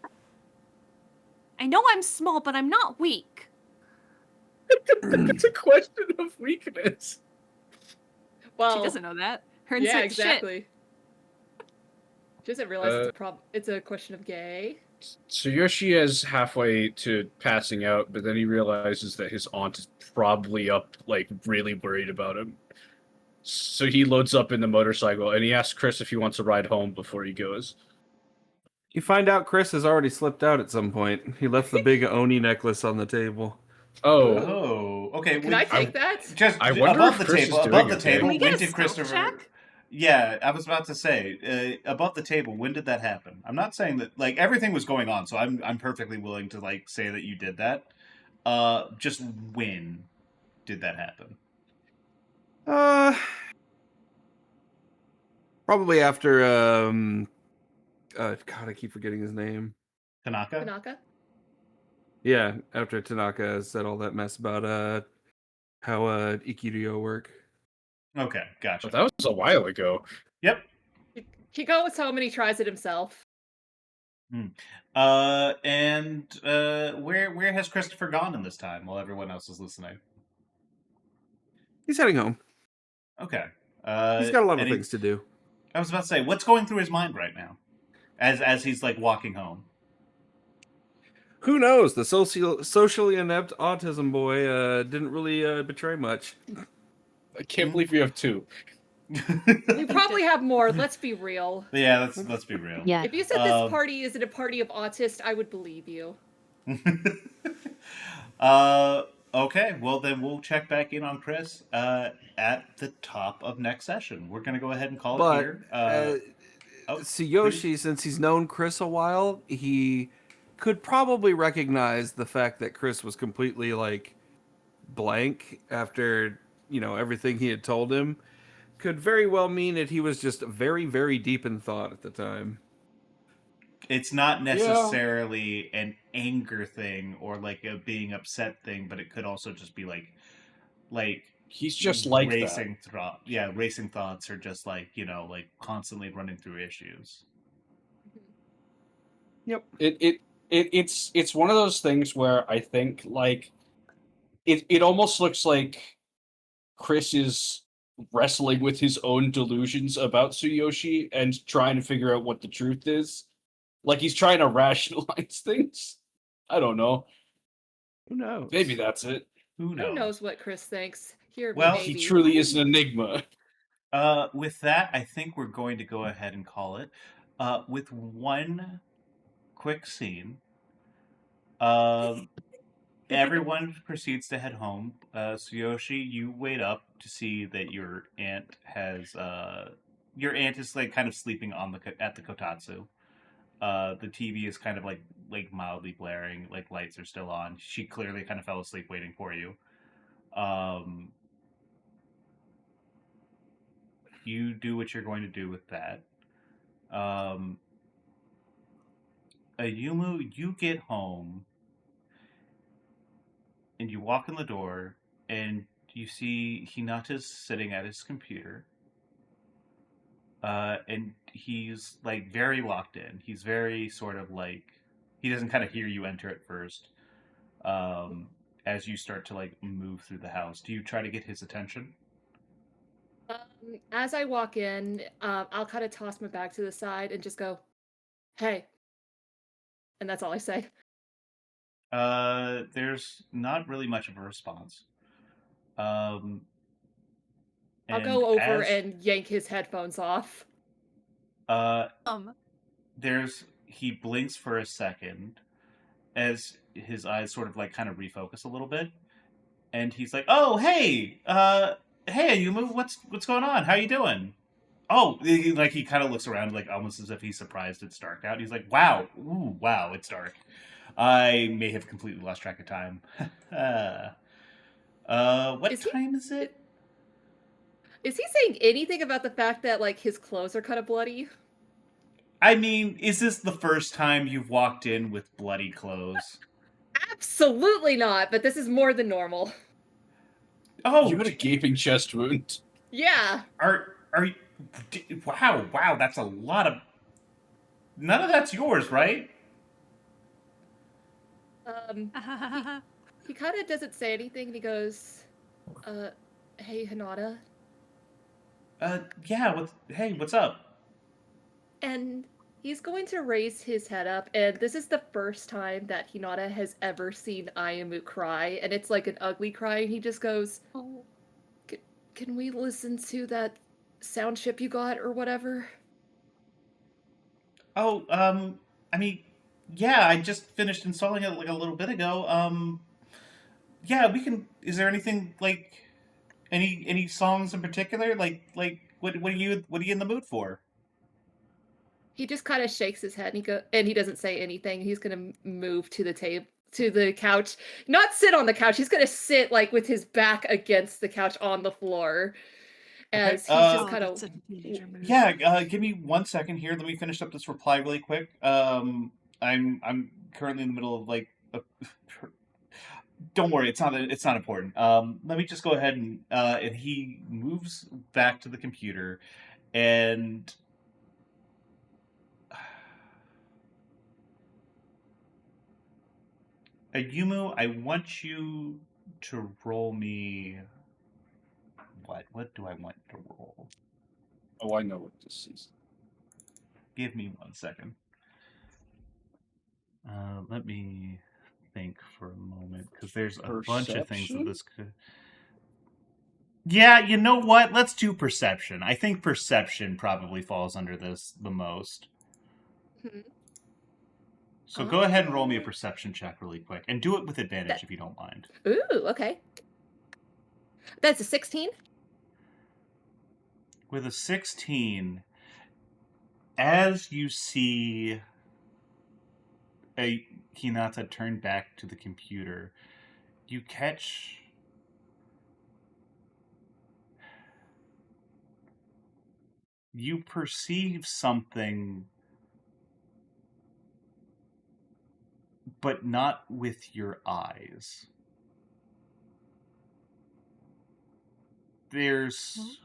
I know I'm small, but I'm not weak. It's a question of weakness. Well, She doesn't know that. Her yeah, shit. exactly. She doesn't realize Uh, it's a question of gay. Tsuyoshi is halfway to passing out, but then he realizes that his aunt is probably up, like, really worried about him. So he loads up in the motorcycle, and he asks Chris if he wants to ride home before he goes. You find out Chris has already slipped out at some point. He left the big Oni necklace on the table. Oh, Oh, okay. Can I take that? Just I wonder above if the Chris table? is Above doing the it, table. Can we When get a did stealth Christopher? check? Yeah, I was about to say above the table. When did that happen? I'm not saying that like everything was going on, so I'm perfectly willing to like say that you did that. Just when did that happen? Probably after God, I keep forgetting his name. Tanaka. Tanaka? Yeah, after Tanaka said all that mess about how Ikiryo work. Okay, gotcha. but that was a while ago. Yep. Kiko was home and he tries it himself. And where has Christopher gone in this time while everyone else is listening? He's heading home. Okay. He's got a lot of things to do. I was about to say, what's going through his mind right now, as he's like walking home? Who knows? The socially inept autism boy didn't really betray much. I can't believe we have two. We probably have more, let's be real. Yeah, let's be real. Yeah. If you said this party isn't a party of autists, I would believe you. Okay, well then we'll check back in on Chris at the top of next session. We're gonna go ahead and call it here. Tsuyoshi, since he's known Chris a while, he could probably recognize the fact that Chris was completely like blank after, everything he had told him could very well mean that he was just very, very deep in thought at the time. It's not Yeah. necessarily an anger thing or like a being upset thing, but it could also just be like He's just like that. racing thoughts are just like, like constantly running through issues. Yep. It's one of those things where I think like it almost looks like Chris is wrestling with his own delusions about Tsuyoshi and trying to figure out what the truth is. Like he's trying to rationalize things. I don't know. Who knows? Maybe that's it. Who Who knows? knows what Chris thinks? Here, Well, He maybe. truly is an enigma. With that, I think we're going to go ahead and call it. With one quick scene, um, everyone proceeds to head home. Tsuyoshi, you wait up to see that your aunt is like kind of sleeping on at the kotatsu. The TV is kind of like mildly blaring, like lights are still on. She clearly kind of fell asleep waiting for you. Um, you do what you're going to do with that. Um, Ayumu, you get home and you walk in the door and you see Hinata's sitting at his computer. And he's like very locked in. He's very sort of like he doesn't kind of hear you enter at first. Um, as you start to like move through the house, do you try to get his attention? As I walk in, I'll kind of toss my bag to the side and just go, "Hey," and that's all I say. There's not really much of a response. Um, I'll and go over as and yank his headphones off. uh, Um, he blinks for a second as his eyes sort of like kind of refocus a little bit, and he's like, "Oh, hey, hey, Ayumu, what's going on? How you doing?" Oh, like he kind of looks around, like almost as if he's surprised it's dark out. He's like, "Wow, ooh, wow, it's dark. I may have completely lost track of time." What Is he time is it? is he saying anything about the fact that like his clothes are kind of bloody? I mean, is this the first time you've walked in with bloody clothes? Absolutely not, but this is more than normal. Oh, You had a gaping chest wound. Yeah. are you? Wow, that's a lot of. None of that's yours, right? Um, he kind of doesn't say anything and he goes, uh, "Hey, Hinata." Yeah. Hey, what's up? And he's going to raise his head up, and this is the first time that Hinata has ever seen Ayamu cry, and it's like an ugly cry, and he just goes, oh, Can we listen to that sound chip you got or whatever?" Oh, I mean, yeah, I just finished installing it like a little bit ago. Yeah, we can. Is there anything like any songs in particular? Like what are you in the mood for? He just kind of shakes his head, and he doesn't say anything. He's gonna move to the table, to the couch, not sit on the couch. He's gonna sit like with his back against the couch on the floor, Okay. as he's just oh, kind that's of a teenager move. Yeah. Give me 1 second here. Let me finish up this reply really quick. I'm currently in the middle of like. Don't worry, it's not important. Let me just go ahead and he moves back to the computer, and Ayumu, I want you to roll me. What do I want to roll? Oh, I know what this is. Give me 1 second. Let me think for a moment because there's a bunch of things that Perception? this could. Yeah, you know what? Let's do perception. I think perception probably falls under this the most. Mhm. So go ahead and roll me a Uh, perception check really quick, and do it with advantage that. if you don't mind. Ooh, okay. That's a 16. With a 16, as you see a Hinata turn back to the computer, you catch you perceive something, but not with your eyes. There's...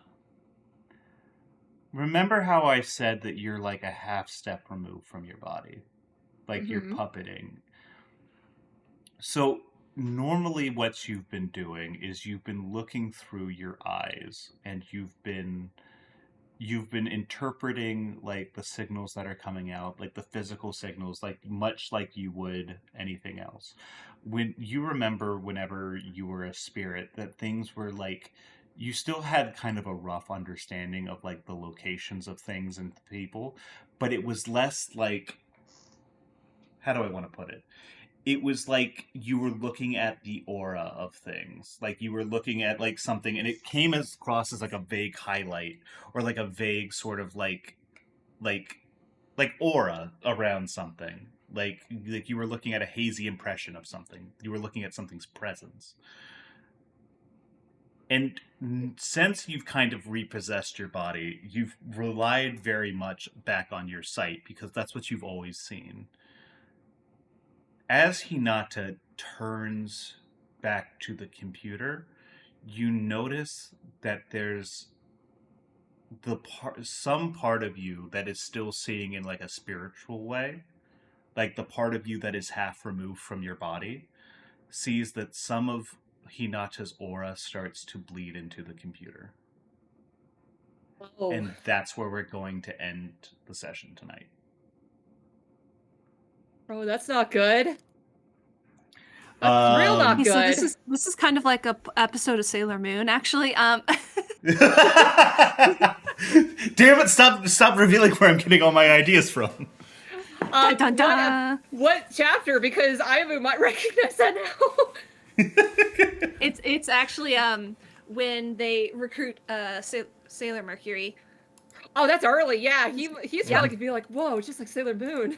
Remember how I said that you're like a half step removed from your body? Like you're puppeting. So normally what you've been doing is you've been looking through your eyes, and you've been interpreting like the signals that are coming out, like the physical signals, like much like you would anything else. When you remember, whenever you were a spirit, that things were like, you still had kind of a rough understanding of like the locations of things and people, but it was less like, how do I want to put it? It was like you were looking at the aura of things. Like you were looking at like something, and it came across as like a vague highlight, or like a vague sort of like aura around something. Like you were looking at a hazy impression of something. You were looking at something's presence. And since you've kind of repossessed your body, you've relied very much back on your sight, because that's what you've always seen. As Hinata turns back to the computer, you notice that there's some part of you that is still seeing in like a spiritual way. Like the part of you that is half removed from your body sees that some of Hinata's aura starts to bleed into the computer. Oh. And that's where we're going to end the session tonight. Oh, that's not good. That's real not Okay, good. so this is kind of like a episode of Sailor Moon, actually. Damn it! Stop revealing where I'm getting all my ideas from. Dun, dun, dun. What chapter? Because I might recognize that now. It's actually when they recruit Sailor Mercury. Oh, that's early. Yeah, he's probably gonna be like, "Whoa, just like Sailor Moon."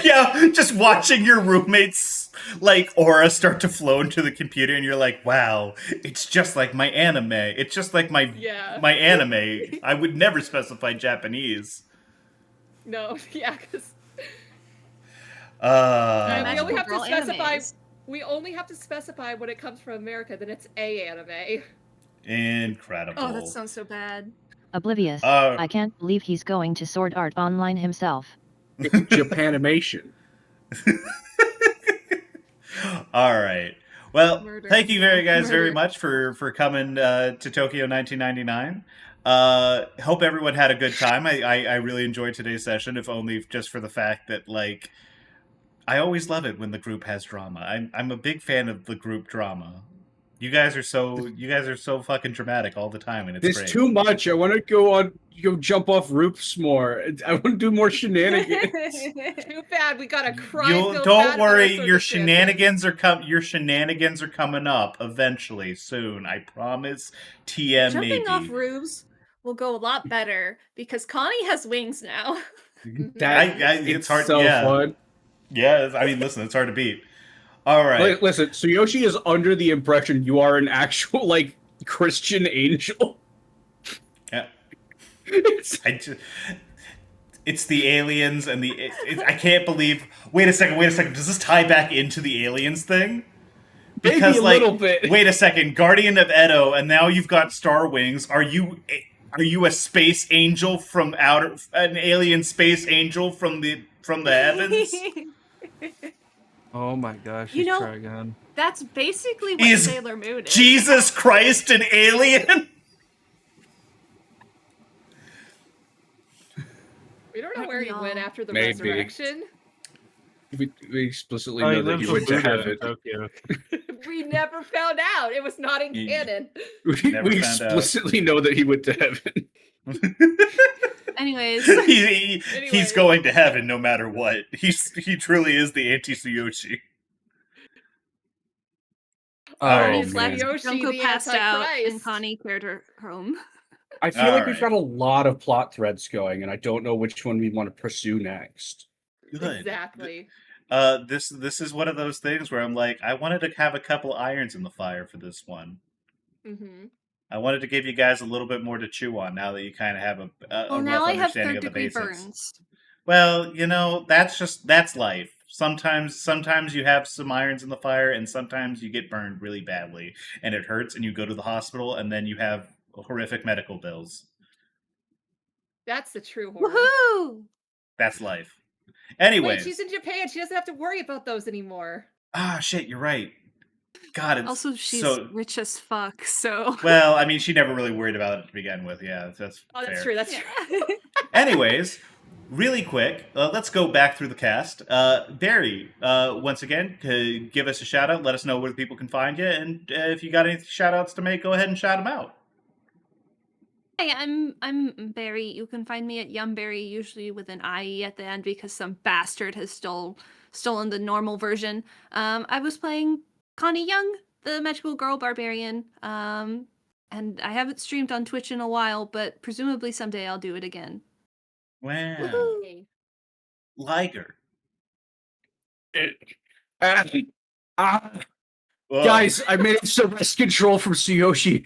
Yeah, just watching your roommates like aura start to flow into the computer, and you're like, wow, it's just like my anime. It's just like my anime. I would never specify Japanese. No, yeah, because we only have to specify when it comes from America, then it's a anime. Incredible. Oh, that sounds so bad. Oblivious. I can't believe he's going to Sword Art Online himself. Japanimation. All right. Well, thank you very much for coming to Tokyo 1999. Hope everyone had a good time. I really enjoyed today's session, if only just for the fact that, like, I always love it when the group has drama. I'm a big fan of the group drama. You guys are so fucking dramatic all the time, and it's There's great. too much. I want to go jump off roofs more. I want to do more shenanigans. Too bad we got a crime. Don't worry, your shenanigans are coming up eventually, soon. I promise. TM Jumping maybe. off roofs will go a lot better because Connie has wings now. It's hard. So fun. Yeah, I mean, listen, it's hard to beat. All right. Listen, Tsuyoshi is under the impression you are an actual, like, Christian angel. Yeah. It's the aliens and I can't believe... Wait a second. Does this tie back into the aliens thing? Because, maybe a little bit. Wait a second. Guardian of Edo, and now you've got Star Wings. Are you a space angel from an alien space angel from the heavens? Oh my gosh, You know, Trigon. That's basically what Sailor Moon is. Jesus Christ an alien? We don't know where he went after the Maybe. resurrection. We explicitly know that he went to heaven. Tokyo. We never found out. It was not in canon. We explicitly know that he went to heaven. Anyways, he's going to heaven no matter what. He truly is the anti-Tsuyoshi. He's left. Junko passed out, and Connie carried her home. I feel like we've got a lot of plot threads going, and I don't know which one we want to pursue next. Good. Exactly. This is one of those things where I'm like, I wanted to have a couple irons in the fire for this one. Mm-hmm. I wanted to give you guys a little bit more to chew on now that you kind of have a Well, rough now I have understanding third of the degree basics. burns. Well, that's life. Sometimes you have some irons in the fire, and sometimes you get burned really badly, and it hurts, and you go to the hospital, and then you have horrific medical bills. That's the true horror. Woohoo! That's life. Wait, Anyways, she's in Japan. She doesn't have to worry about those anymore. shit, you're right. God, it's Also, she's so. rich as fuck, so. Well, I mean, she never really worried about it to begin with. Yeah, that's Oh, that's fair. true. That's true. Anyways, really quick, let's go back through the cast. Barry, once again, give us a shout out. Let us know where the people can find you, and if you got any shout outs to make, go ahead and shout them out. Hi, I'm Barry. You can find me at Yumberry, usually with an IE at the end because some bastard has stolen the normal version. I was playing Connie Young, the magical girl barbarian. And I haven't streamed on Twitch in a while, but presumably someday I'll do it again. Wow, Woohoo. Liger. Ugh. Whoa. Guys, I managed to wrest control from Tsuyoshi.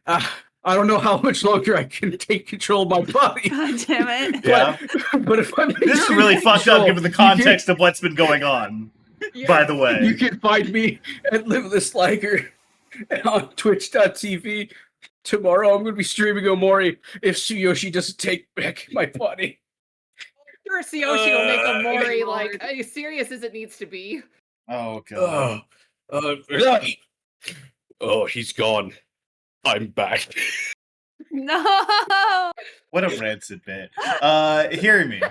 I don't know how much longer I can take control of my body. God damn it. Yeah. But if I'm This is really fucked up given the context of what's been going on. Yeah. By the way, You can find me at Limitless Liger on Twitch.tv. Tomorrow I'm going to be streaming Omori if Tsuyoshi doesn't take back my body. Sure, Tsuyoshi will make a Mori Lord. like as serious as it needs to be. oh god. Oh, he's gone. I'm back. No. What a rancid bit. Hear me.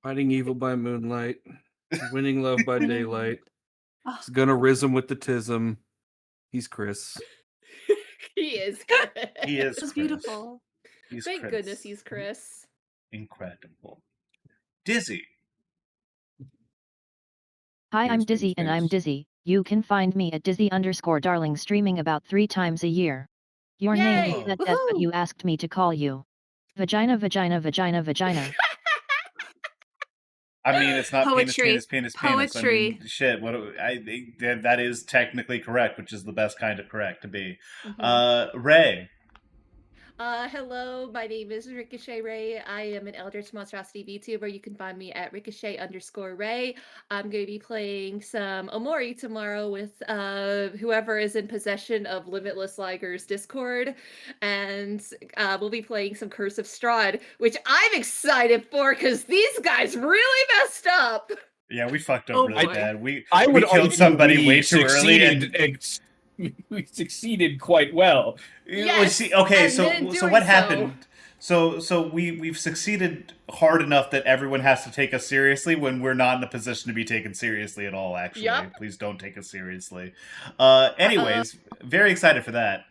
Fighting evil by moonlight, winning love by daylight. Oh, He's gonna rism with the tism. He's Chris. He is good. He is it was Chris. beautiful. He's Thank Chris. goodness he's Chris. Incredible. Dizzy. Hi, I'm Here's Dizzy and I'm Space. Dizzy. You can find me at Dizzy_darling streaming about 3 times a year. Your name Yay! is Detdet, but Woohoo! you asked me to call you. Vagina, vagina, vagina, vagina. I mean, it's not Poetry. penis. Poetry. I mean, shit. That is technically correct, which is the best kind of correct to be. Ray. Hello, my name is Ricochet Ray. I am an Eldritch Monstrosity VTuber. You can find me at Ricochet_Ray. I'm going to be playing some Omori tomorrow with whoever is in possession of Limitless Liger's Discord. And we'll be playing some Curse of Strahd, which I'm excited for because these guys really messed up. Yeah, we fucked up Oh, really boy. bad. We would killed argue somebody we way too early. And we succeeded quite well. Yes, see, okay, and then so doing what so- happened? So we've succeeded hard enough that everyone has to take us seriously when we're not in a position to be taken seriously at all. Actually, Yup. please don't take us seriously. Anyways, very excited for that.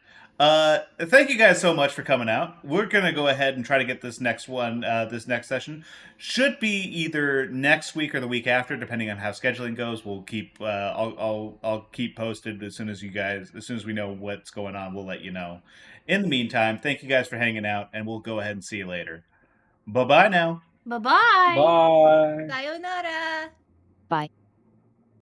Thank you guys so much for coming out. We're gonna go ahead and try to get this next one, this next session. Should be either next week or the week after, depending on how scheduling goes. We'll keep, I'll keep posted as soon as we know what's going on. We'll let you know. In the meantime, thank you guys for hanging out, and we'll go ahead and see you later. Bye bye now. Bye-bye. Bye. Sayonara. Bye.